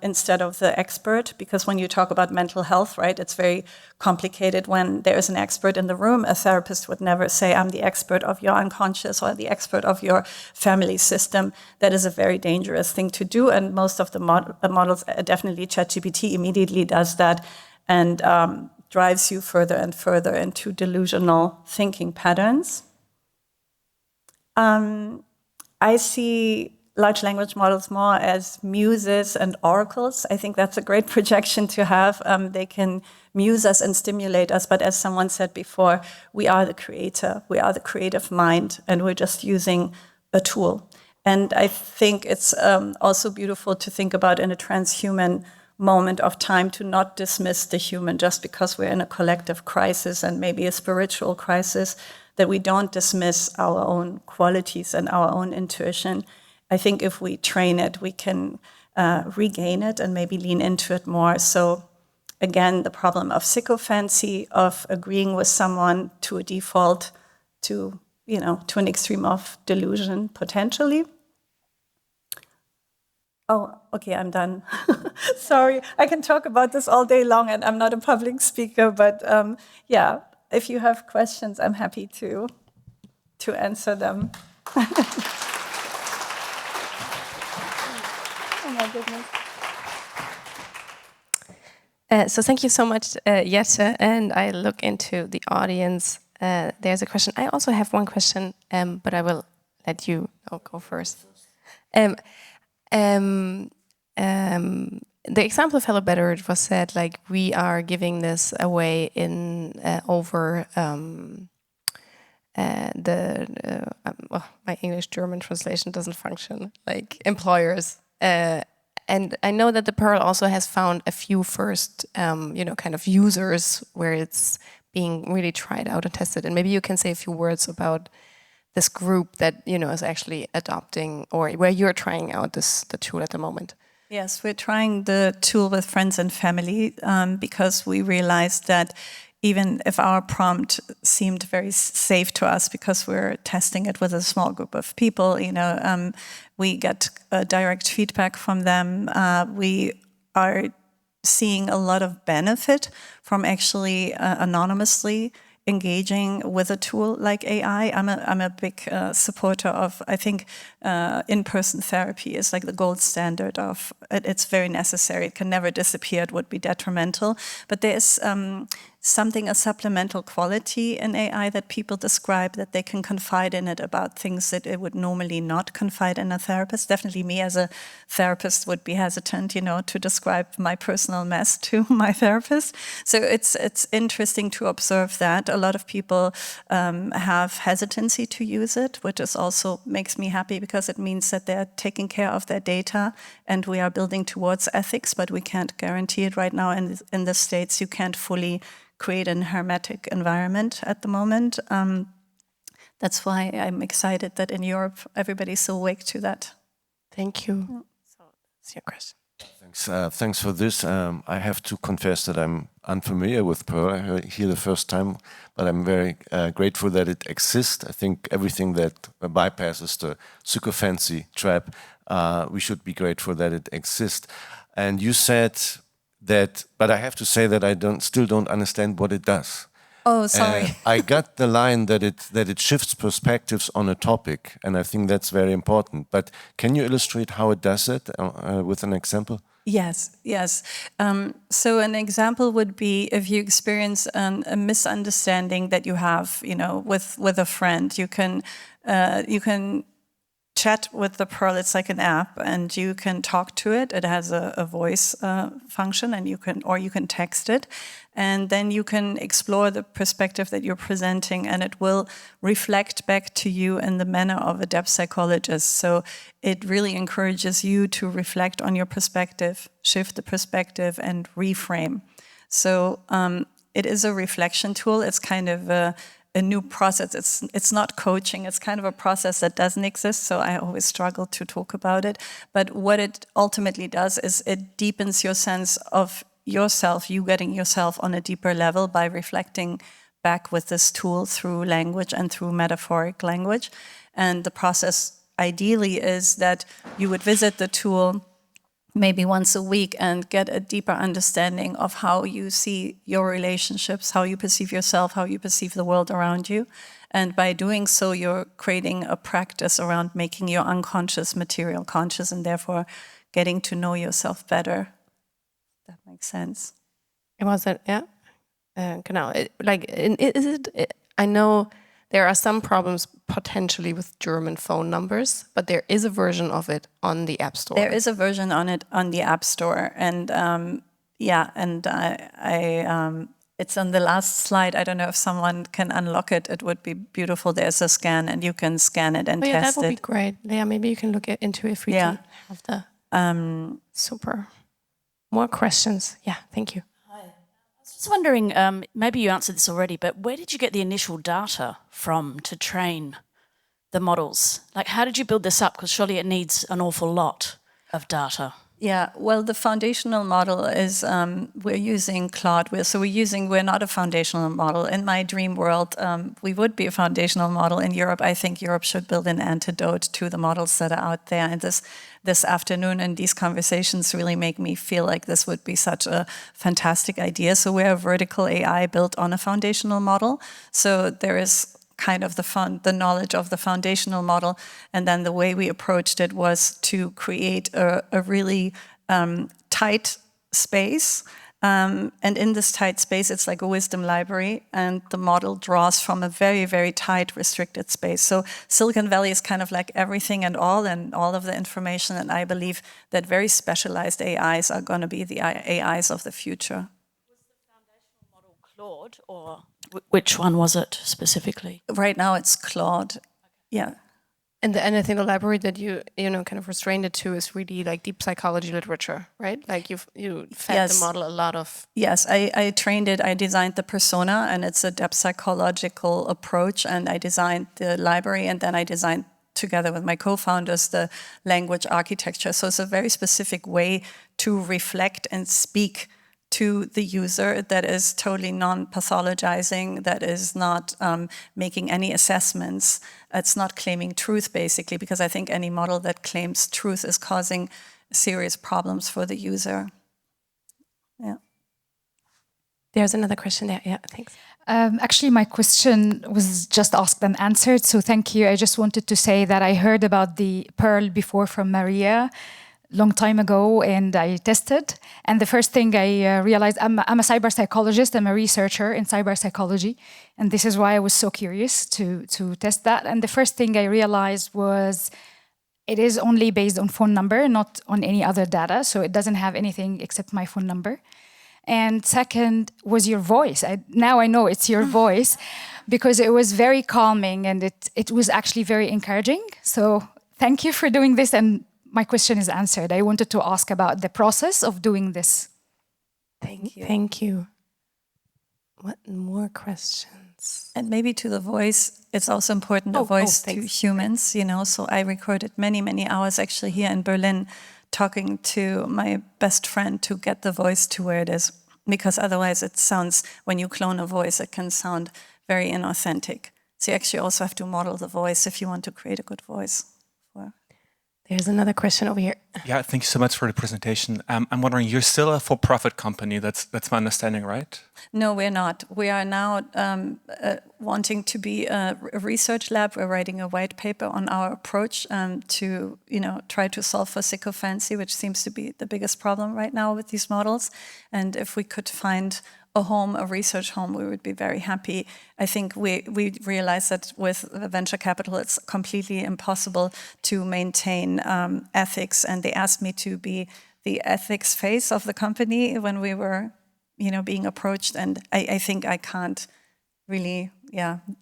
instead of the expert? Because when you talk about mental health, right, it's very complicated when there is an expert in the room. A therapist would never say, I'm the expert of your unconscious or the expert of your family system. That is a very dangerous thing to do. And most of the models, definitely ChatGPT immediately does that and drives you further and further into delusional thinking patterns. I see large language models more as muses and oracles. I think that's a great projection to have. They can muse us and stimulate us, but as someone said before, we are the creator, we are the creative mind, and we're just using a tool. And I think it's also beautiful to think about in a transhuman moment of time to not dismiss the human just because we're in a collective crisis and maybe a spiritual crisis, that we don't dismiss our own qualities and our own intuition. I think if we train it, we can regain it and maybe lean into it more. So again, the problem of sycophancy, of agreeing with someone to a default, to an extreme of delusion, potentially. Oh, okay, I'm done. Sorry, I can talk about this all day long, and I'm not a public speaker, but yeah, if you have questions, I'm happy to answer them. Oh my goodness. So thank you so much, Jette, and I look into the audience. There's a question. I also have one question, but I will let you go first. The example of HelloBetter, it was said like we are giving this away in over my English-German translation doesn't function, like employers. And I know that the Pearl also has found a few first, kind of users where it's being really tried out and tested. And maybe you can say a few words about this group that, is actually adopting, or where you're trying out the tool at the moment. Yes, we're trying the tool with friends and family because we realized that even if our prompt seemed very safe to us because we're testing it with a small group of people, we get direct feedback from them. We are seeing a lot of benefit from actually anonymously engaging with a tool like AI. I'm a big supporter of, I think in-person therapy is like the gold standard of, it's very necessary. It can never disappear. It would be detrimental. But there is a supplemental quality in AI that people describe, that they can confide in it about things that it would normally not confide in a therapist. Definitely me as a therapist would be hesitant, to describe my personal mess to my therapist. So it's interesting to observe that. A lot of people have hesitancy to use it, which is also makes me happy because it means that they're taking care of their data and we are building towards ethics, but we can't guarantee it right now. In the States, you can't fully create an hermetic environment at the moment. That's why I'm excited that in Europe, everybody's so awake to that. Thank you. So that's your question. Thanks for this. I have to confess that I'm unfamiliar with Pearl. I heard here the first time, but I'm very grateful that it exists. I think everything that bypasses the sycophancy trap, we should be grateful that it exists. And you said that, but I have to say that I still don't understand what it does. Oh, sorry. I got the line that it shifts perspectives on a topic, and I think that's very important. But can you illustrate how it does it with an example? Yes. So an example would be if you experience a misunderstanding that you have, with a friend. You can chat with the Pearl. It's like an app, and you can talk to it. It has a voice function, and you can text it, and then you can explore the perspective that you're presenting, and it will reflect back to you in the manner of a depth psychologist. So it really encourages you to reflect on your perspective, shift the perspective, and reframe. So it is a reflection tool. It's kind of a new process. It's not coaching. It's kind of a process that doesn't exist, so I always struggle to talk about it. But what it ultimately does is it deepens your sense of yourself, you getting yourself on a deeper level by reflecting back with this tool through language and through metaphoric language. And the process ideally is that you would visit the tool maybe once a week and get a deeper understanding of how you see your relationships, how you perceive yourself, how you perceive the world around you. And by doing so, you're creating a practice around making your unconscious material conscious and therefore getting to know yourself better. That makes sense. Was that, yeah? Genau. I know there are some problems potentially with German phone numbers, but there is a version of it on the App Store. There is a version on it on the App Store, and it's on the last slide. I don't know if someone can unlock it. It would be beautiful. There's a scan, and you can scan it and test it. That would be great. Yeah, maybe you can look into if we can have the super. More questions? Yeah, thank you. I was wondering, maybe you answered this already, but where did you get the initial data from to train the models? Like, how did you build this up? Because surely it needs an awful lot of data. Yeah, well, the foundational model is we're using Claude. We're not a foundational model. In my dream world, we would be a foundational model. In Europe, I think Europe should build an antidote to the models that are out there. And this afternoon and these conversations really make me feel like this would be such a fantastic idea. So we're a vertical AI built on a foundational model. So there is kind of the knowledge of the foundational model. And then the way we approached it was to create a really tight space. And in this tight space, it's like a wisdom library, and the model draws from a very, very tight, restricted space. So Silicon Valley is kind of like everything and all of the information. And I believe that very specialized AIs are going to be the AIs of the future. Was the foundational model Claude, or which one was it specifically? Right now it's Claude. Yeah. And I think the library that you kind of restrained it to is really like deep psychology literature, right? Like you fed the model a lot of... Yes, I trained it, I designed the persona, and it's a depth psychological approach, and I designed the library, and then I designed together with my co-founders the language architecture. So it's a very specific way to reflect and speak to the user that is totally non-pathologizing, that is not making any assessments. It's not claiming truth, basically, because I think any model that claims truth is causing serious problems for the user. Yeah. There's another question there. Yeah, thanks. Actually, my question was just asked and answered, so thank you. I just wanted to say that I heard about the Pearl before from Maria long time ago, and I tested. And the first thing I realized, I'm a cyber psychologist, I'm a researcher in cyber psychology, and this is why I was so curious to test that. And the first thing I realized was it is only based on phone number, not on any other data, so it doesn't have anything except my phone number. And second was your voice. Now I know it's your voice, because it was very calming, and it was actually very encouraging. So thank you for doing this, and my question is answered. I wanted to ask about the process of doing this. Thank you. Thank you. What more questions? And maybe to the voice, it's also important a voice to humans, So I recorded many, many hours actually here in Berlin talking to my best friend to get the voice to where it is. Because otherwise it sounds, when you clone a voice, it can sound very inauthentic. So you actually also have to model the voice if you want to create a good voice. There's another question over here. Yeah, thank you so much for the presentation. I'm wondering, you're still a for-profit company, that's my understanding, right? No, we're not. We are now wanting to be a research lab. We're writing a white paper on our approach to, try to solve for sycophancy, which seems to be the biggest problem right now with these models. And if we could find a research home, we would be very happy. I think we realize that with venture capital, it's completely impossible to maintain ethics. And they asked me to be the ethics face of the company when we were, being approached. And I think I can't really,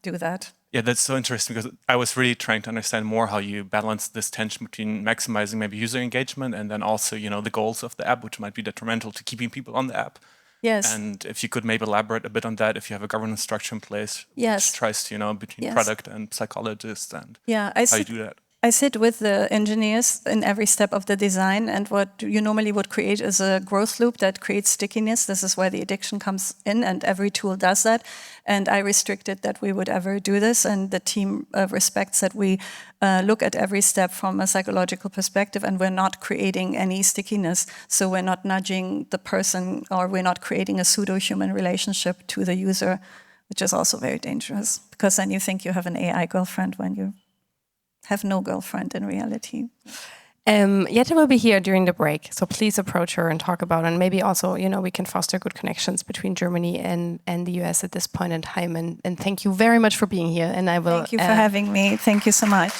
do that. Yeah, that's so interesting, because I was really trying to understand more how you balance this tension between maximizing maybe user engagement and then also, the goals of the app, which might be detrimental to keeping people on the app. Yes. And if you could maybe elaborate a bit on that, if you have a governance structure in place, which tries to, between product and psychologists, and how you do that. I sit with the engineers in every step of the design, and what you normally would create is a growth loop that creates stickiness. This is where the addiction comes in, and every tool does that. And I restricted that we would ever do this, and the team respects that we look at every step from a psychological perspective, and we're not creating any stickiness. So we're not nudging the person, or we're not creating a pseudo-human relationship to the user, which is also very dangerous, because then you think you have an AI girlfriend when you have no girlfriend in reality. Jette will be here during the break, so please approach her and talk about it. And maybe also, we can foster good connections between Germany and the US at this point in time. And thank you very much for being here. And I will. Thank you for having me. Thank you so much.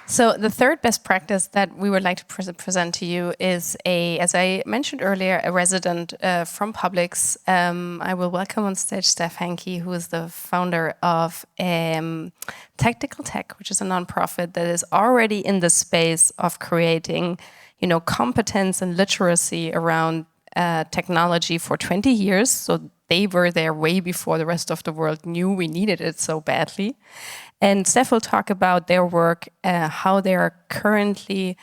So the third best practice that we would like to present to you is as I mentioned earlier, a resident from Publix. I will welcome on stage Steph Hankey, who is the founder of Tactical Tech, which is a nonprofit that is already in the space of creating, competence and literacy around technology for 20 years. So they were there way before the rest of the world knew we needed it so badly. And Steph will talk about their work, how they are currently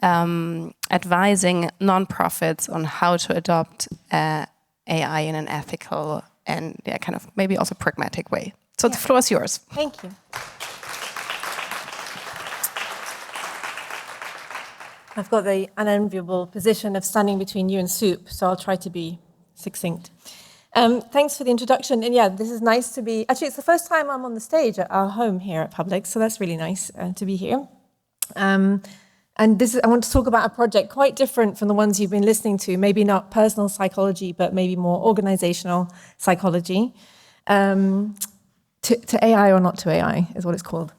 advising nonprofits on how to adopt AI in an ethical and kind of maybe also pragmatic way. So the floor is yours. Thank you. I've got the unenviable position of standing between you and soup, so I'll try to be succinct. Thanks for the introduction. And yeah, this is nice to be... Actually, it's the first time I'm on the stage at our home here at Publix, so that's really nice to be here. And I want to talk about a project quite different from the ones you've been listening to, maybe not personal psychology, but maybe more organizational psychology. To AI or not to AI is what it's called.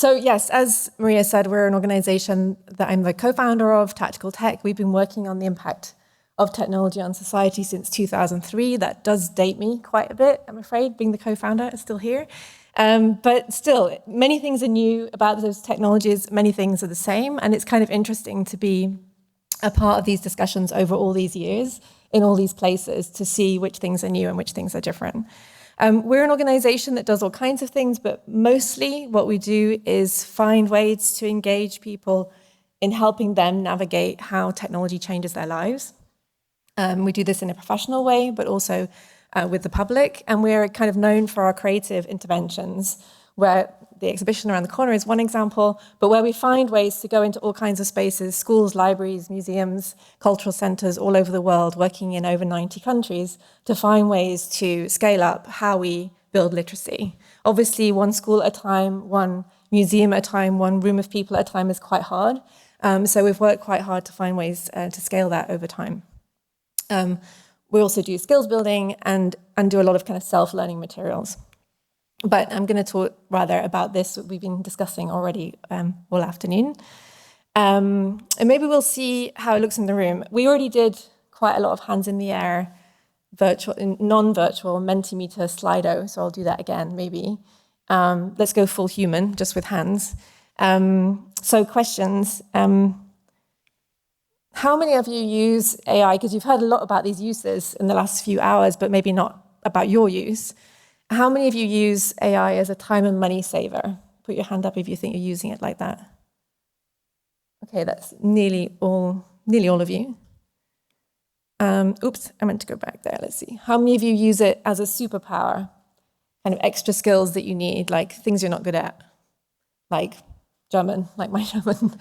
So yes, as Maria said, we're an organization that I'm the co-founder of, Tactical Tech. We've been working on the impact of technology on society since 2003. That does date me quite a bit, I'm afraid, being the co-founder is still here. But still, many things are new about those technologies, many things are the same, and it's kind of interesting to be a part of these discussions over all these years in all these places to see which things are new and which things are different. We're an organization that does all kinds of things, but mostly what we do is find ways to engage people in helping them navigate how technology changes their lives. We do this in a professional way, but also with the public, and we're kind of known for our creative interventions, where the exhibition around the corner is one example, but where we find ways to go into all kinds of spaces, schools, libraries, museums, cultural centers all over the world, working in over 90 countries, to find ways to scale up how we build literacy. Obviously, one school at a time, one museum at a time, one room of people at a time is quite hard. So we've worked quite hard to find ways to scale that over time. We also do skills building and do a lot of kind of self-learning materials. But I'm going to talk rather about this that we've been discussing already all afternoon. And maybe we'll see how it looks in the room. We already did quite a lot of hands in the air, virtual, non-virtual Mentimeter Slido, so I'll do that again, maybe. Let's go full human, just with hands. So questions. How many of you use AI? Because you've heard a lot about these uses in the last few hours, but maybe not about your use. How many of you use AI as a time and money saver? Put your hand up if you think you're using it like that. Okay, that's nearly all of you. Oops, I meant to go back there. Let's see. How many of you use it as a superpower? Kind of extra skills that you need, like things you're not good at, like German, like my German.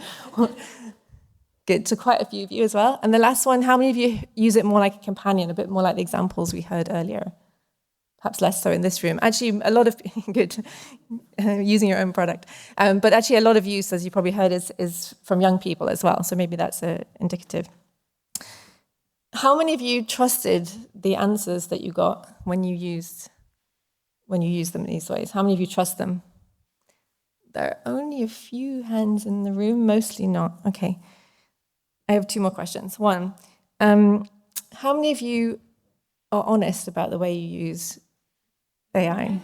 Good, so quite a few of you as well. And the last one, how many of you use it more like a companion, a bit more like the examples we heard earlier? Perhaps less so in this room. Actually, a lot of, good, using your own product. But actually a lot of use, as you probably heard, is from young people as well. So maybe that's indicative. How many of you trusted the answers that you got when you used them in these ways? How many of you trust them? There are only a few hands in the room, mostly not. Okay. I have two more questions. One, how many of you are honest about the way you use AI?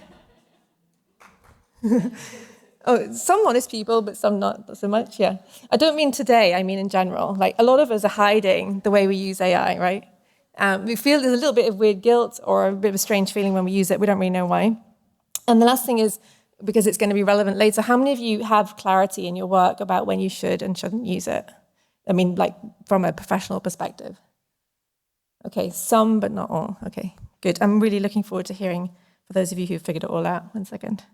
Oh, some honest people, but some not so much, yeah. I don't mean today, I mean in general. Like, a lot of us are hiding the way we use AI, right? We feel there's a little bit of weird guilt or a bit of a strange feeling when we use it. We don't really know why. And the last thing is, because it's going to be relevant later, how many of you have clarity in your work about when you should and shouldn't use it? I mean, like, from a professional perspective. Okay, some, but not all. Okay, good. I'm really looking forward to hearing, for those of you who've figured it all out. 1 second.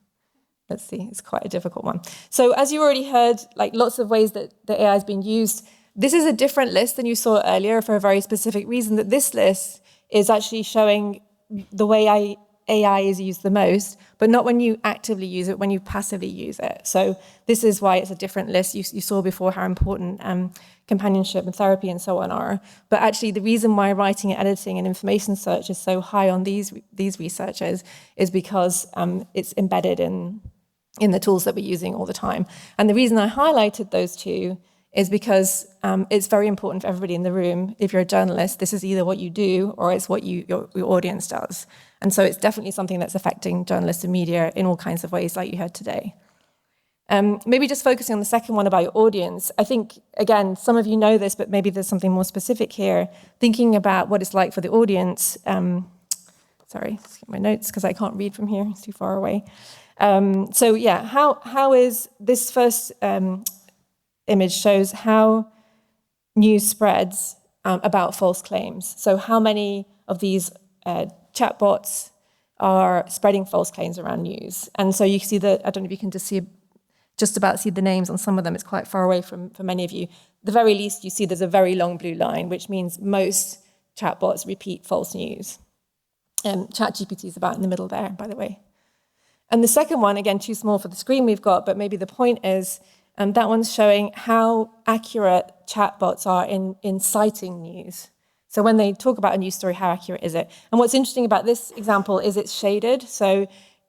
Let's see, it's quite a difficult one. So as you already heard, like lots of ways that the AI has been used. This is a different list than you saw earlier for a very specific reason, that this list is actually showing the way AI is used the most, but not when you actively use it, when you passively use it. So this is why it's a different list. You saw before how important companionship and therapy and so on are. But actually the reason why writing and editing and information search is so high on these researchers is because it's embedded in the tools that we're using all the time. And the reason I highlighted those two is because it's very important for everybody in the room. If you're a journalist, this is either what you do or it's what your audience does. And so it's definitely something that's affecting journalists and media in all kinds of ways, like you heard today. Maybe just focusing on the second one about your audience. I think, again, some of you know this, but maybe there's something more specific here. Thinking about what it's like for the audience. Sorry, let's get my notes because I can't read from here. It's too far away. So yeah, how is this first image shows how news spreads about false claims. So how many of these chatbots are spreading false claims around news? And so you see that, I don't know if you can just about see the names on some of them. It's quite far away for many of you. At the very least, you see there's a very long blue line, which means most chatbots repeat false news. ChatGPT is about in the middle there, by the way. And the second one, again, too small for the screen we've got, but maybe the point is that one's showing how accurate chatbots are in citing news. So when they talk about a news story, how accurate is it? And what's interesting about this example is it's shaded. So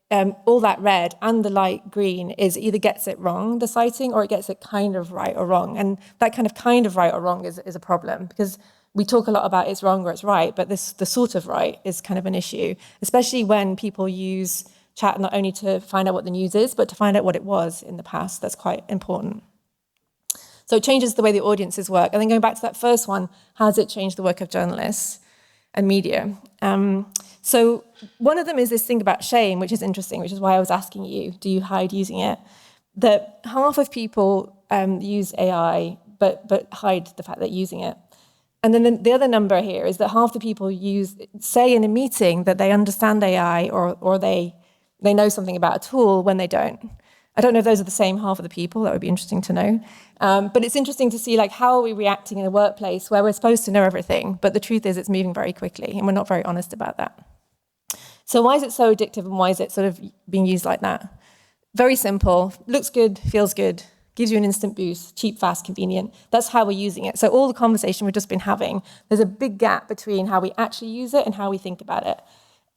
all that red and the light green is either gets it wrong, the citing, or it gets it kind of right or wrong. And that kind of right or wrong is a problem, because we talk a lot about it's wrong or it's right, but the sort of right is kind of an issue, especially when people use chat not only to find out what the news is, but to find out what it was in the past. That's quite important. So it changes the way the audiences work. And then going back to that first one, how does it change the work of journalists and media? So one of them is this thing about shame, which is interesting, which is why I was asking you, do you hide using it? That half of people use AI, but hide the fact that using it. And then the other number here is that half the people say in a meeting that they understand AI or they know something about a tool when they don't. I don't know if those are the same half of the people. That would be interesting to know. But it's interesting to see how are we reacting in a workplace where we're supposed to know everything, but the truth is it's moving very quickly and we're not very honest about that. So why is it so addictive and why is it sort of being used like that? Very simple, looks good, feels good, gives you an instant boost, cheap, fast, convenient. That's how we're using it. So all the conversation we've just been having, there's a big gap between how we actually use it and how we think about it.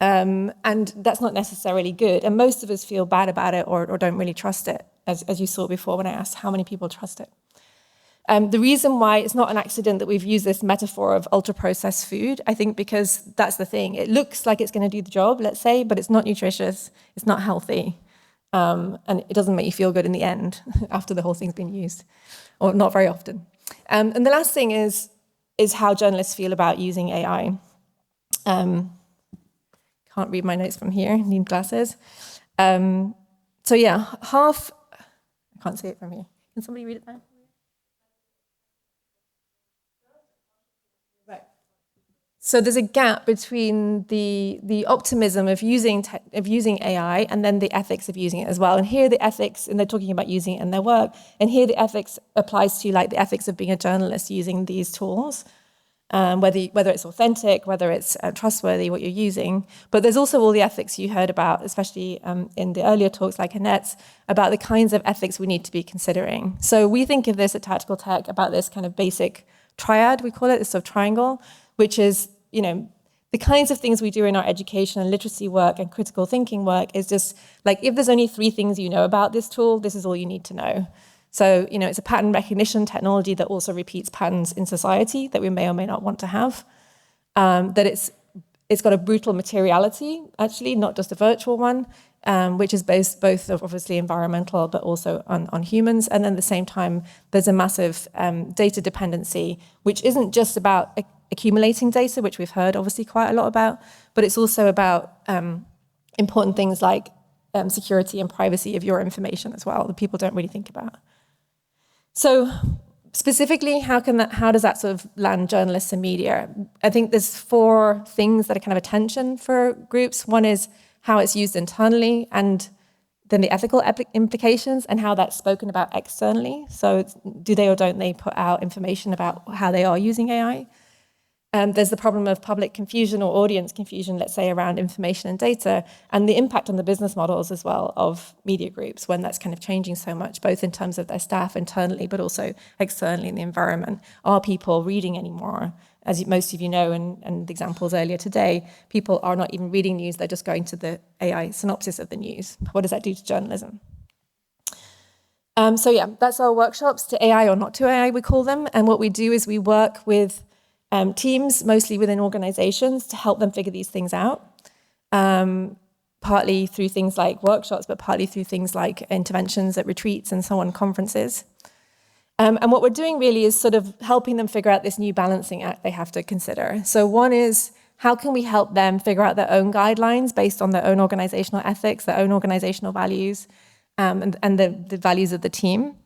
And that's not necessarily good. And most of us feel bad about it or don't really trust it, as you saw before when I asked how many people trust it. The reason why it's not an accident that we've used this metaphor of ultra-processed food, I think because that's the thing. It looks like it's going to do the job, let's say, but it's not nutritious, it's not healthy, and it doesn't make you feel good in the end after the whole thing's been used, or not very often. And the last thing is how journalists feel about using AI. Can't read my notes from here, need glasses. So yeah, I can't see it from here. Can somebody read it there? Right. So there's a gap between the optimism of using AI and then the ethics of using it as well. And here the ethics, and they're talking about using it in their work, and here the ethics applies to the ethics of being a journalist using these tools. Whether it's authentic, whether it's trustworthy, what you're using. But there's also all the ethics you heard about, especially in the earlier talks like Annette's, about the kinds of ethics we need to be considering. So we think of this at Tactical Tech about this kind of basic triad, we call it, this sort of triangle, which is, the kinds of things we do in our education and literacy work and critical thinking work is just if there's only 3 things you know about this tool, this is all you need to know. So, it's a pattern recognition technology that also repeats patterns in society that we may or may not want to have. That it's got a brutal materiality, actually, not just a virtual one, which is both obviously environmental, but also on humans. And then at the same time, there's a massive data dependency, which isn't just about accumulating data, which we've heard obviously quite a lot about, but it's also about important things like security and privacy of your information as well, that people don't really think about. So specifically, how does that sort of land journalists and media? I think there's 4 things that are kind of a tension for groups. One is how it's used internally, and then the ethical implications and how that's spoken about externally. So do they or don't they put out information about how they are using AI? There's the problem of public confusion or audience confusion, let's say, around information and data, and the impact on the business models as well of media groups when that's kind of changing so much, both in terms of their staff internally, but also externally in the environment. Are people reading anymore? As most of you know, and the examples earlier today, people are not even reading news, they're just going to the AI synopsis of the news. What does that do to journalism? So yeah, that's our workshops, to AI or not to AI, we call them. And what we do is we work with teams, mostly within organizations, to help them figure these things out. partly through things like workshops, but partly through things like interventions at retreats and so on, conferences. And what we're doing really is sort of helping them figure out this new balancing act they have to consider. So one is, how can we help them figure out their own guidelines based on their own organizational ethics, their own organizational values, and the values of the team?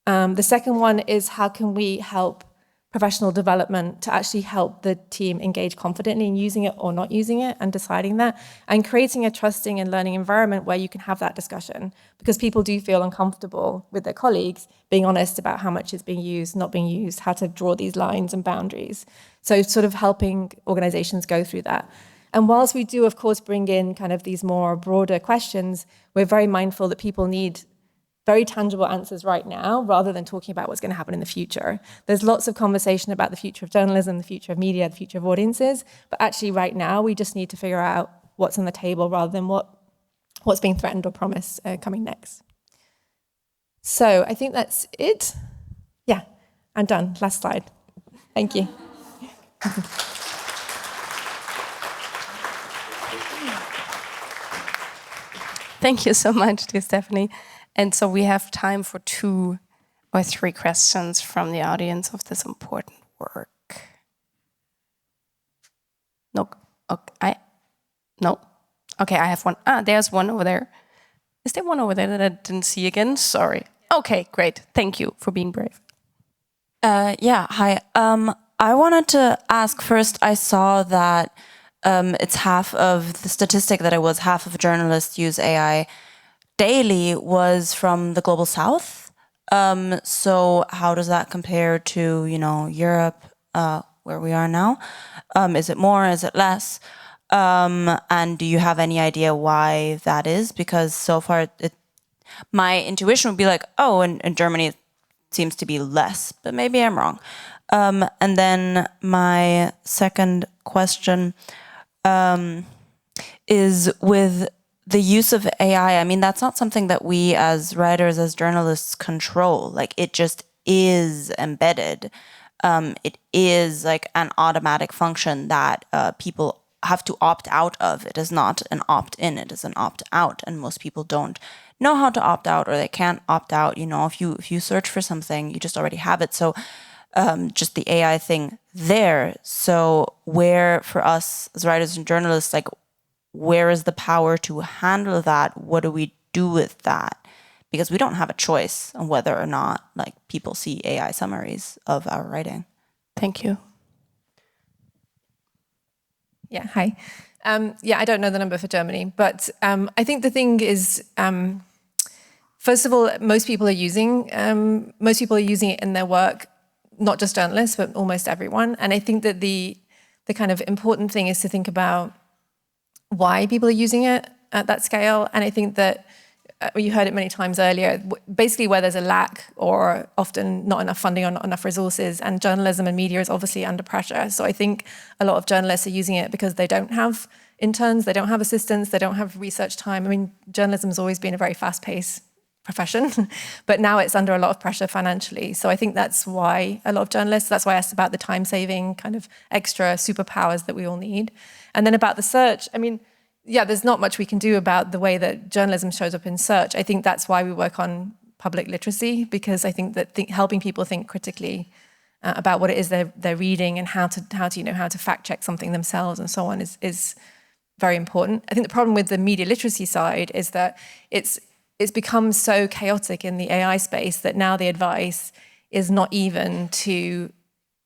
The second one is, how can we help professional development to actually help the team engage confidently in using it or not using it and deciding that, and creating a trusting and learning environment where you can have that discussion, because people do feel uncomfortable with their colleagues being honest about how much is being used, not being used, how to draw these lines and boundaries. So sort of helping organizations go through that. And whilst we do, of course, bring in kind of these more broader questions, we're very mindful that people need very tangible answers right now, rather than talking about what's going to happen in the future. There's lots of conversation about the future of journalism, the future of media, the future of audiences, but actually right now we just need to figure out what's on the table rather than what's being threatened or promised coming next. So I think that's it. Yeah, I'm done. Last slide. Thank you. Thank you so much, dear Stephanie. And so we have time for 2 or 3 questions from the audience of this important work. No, okay, no. Okay, I have one. There's one over there. Is there one over there that I didn't see again? Sorry. Okay, great. Thank you for being brave. Yeah, hi. I wanted to ask first, I saw that it's half of the statistic that it was half of journalists use AI daily was from the global south. So how does that compare to, Europe, where we are now? Is it more, is it less? And do you have any idea why that is? Because so far, my intuition would be like, oh, in Germany it seems to be less, but maybe I'm wrong. And then my second question is with the use of AI. I mean, that's not something that we as writers, as journalists control. Like, it just is embedded. It is like an automatic function that people have to opt out of. It is not an opt-in, it is an opt-out. And most people don't know how to opt out, or they can't opt out. If you search for something, you just already have it. So just the AI thing there. So where, for us as writers and journalists, like, where is the power to handle that? What do we do with that? Because we don't have a choice on whether or not, like, people see AI summaries of our writing. Thank you. Yeah, hi. I don't know the number for Germany, but I think the thing is, first of all, most people are using it in their work, not just journalists, but almost everyone. And I think that the kind of important thing is to think about why people are using it at that scale. And I think that you heard it many times earlier, basically where there's a lack or often not enough funding or not enough resources, and journalism and media is obviously under pressure. So I think a lot of journalists are using it because they don't have interns, they don't have assistants, they don't have research time. I mean, journalism has always been a very fast-paced profession, but now it's under a lot of pressure financially. So I think that's why a lot of journalists, that's why I asked about the time-saving kind of extra superpowers that we all need. And then about the search, I mean, yeah, there's not much we can do about the way that journalism shows up in search. I think that's why we work on public literacy, because I think that helping people think critically about what it is they're reading and how to fact check something themselves and so on is very important. I think the problem with the media literacy side is that it's become so chaotic in the AI space that now the advice is not even to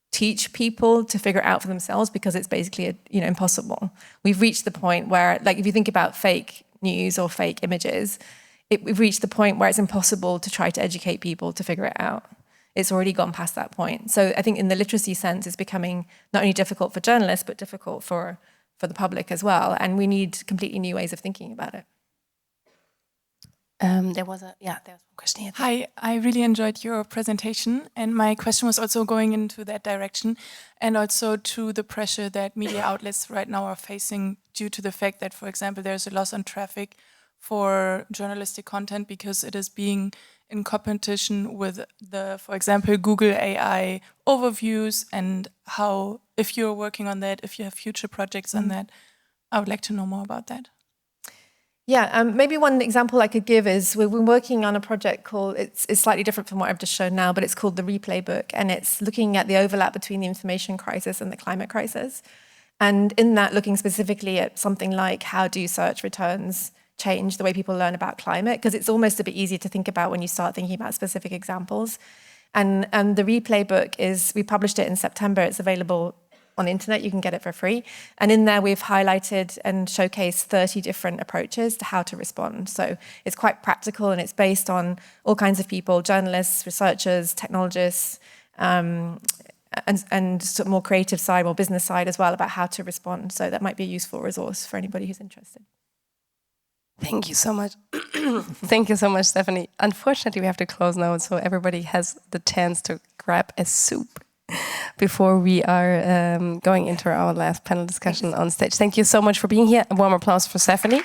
teach people to figure it out for themselves, because it's basically impossible. We've reached the point where, like, if you think about fake news or fake images, we've reached the point where it's impossible to try to educate people to figure it out. It's already gone past that point. So I think in the literacy sense, it's becoming not only difficult for journalists, but difficult for the public as well. And we need completely new ways of thinking about it. There was one question here. Hi, I really enjoyed your presentation, and my question was also going into that direction, and also to the pressure that media outlets right now are facing due to the fact that, for example, there's a loss on traffic for journalistic content because it is being in competition with for example, Google AI overviews, and how, if you're working on that, if you have future projects on that, I would like to know more about that. Yeah, maybe one example I could give is we've been working on a project called, it's slightly different from what I've just shown now, but it's called the Replay Book, and it's looking at the overlap between the information crisis and the climate crisis. And in that, looking specifically at something like how do search returns change the way people learn about climate, because it's almost a bit easier to think about when you start thinking about specific examples. And the Replay Book we published it in September, it's available on the internet, you can get it for free. And in there, we've highlighted and showcased 30 different approaches to how to respond. So it's quite practical, and it's based on all kinds of people, journalists, researchers, technologists, and sort of more creative side, more business side as well, about how to respond. So that might be a useful resource for anybody who's interested. Thank you so much. Thank you so much, Stephanie. Unfortunately, we have to close now, so everybody has the chance to grab a soup before we are going into our last panel discussion on stage. Thank you so much for being here. A warm applause for Stephanie.